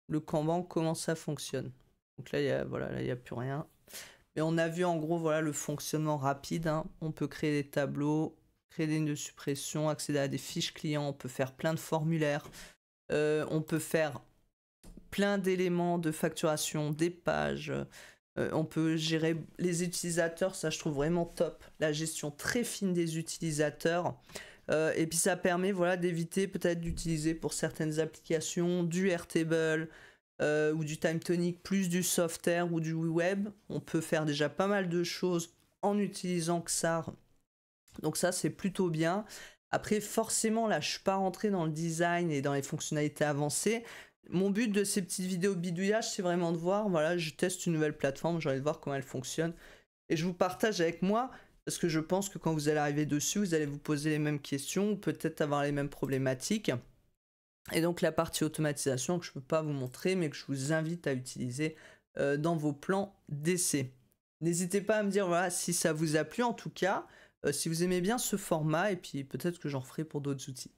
le Kanban, comment ça fonctionne. Donc là, il n'y a plus rien. Mais on a vu en gros voilà, le fonctionnement rapide, hein. On peut créer des tableaux, créer des lignes de suppression, accéder à des fiches clients, on peut faire plein de formulaires, on peut faire plein d'éléments de facturation, des pages, on peut gérer les utilisateurs, ça je trouve vraiment top, la gestion très fine des utilisateurs. Et puis ça permet voilà, d'éviter peut-être d'utiliser pour certaines applications du Airtable, ou du TimeTonic plus du Softair ou du web. On peut faire déjà pas mal de choses en utilisant Xar. Donc ça, c'est plutôt bien. Après, forcément, là, je suis pas rentré dans le design et dans les fonctionnalités avancées. Mon but de ces petites vidéos bidouillage, c'est vraiment de voir, voilà, je teste une nouvelle plateforme, j'ai envie de voir comment elle fonctionne. Et je vous partage avec moi, parce que je pense que quand vous allez arriver dessus, vous allez vous poser les mêmes questions, ou peut-être avoir les mêmes problématiques. Et donc la partie automatisation que je ne peux pas vous montrer, mais que je vous invite à utiliser dans vos plans d'essai. N'hésitez pas à me dire voilà, si ça vous a plu en tout cas, si vous aimez bien ce format, et puis peut-être que j'en ferai pour d'autres outils.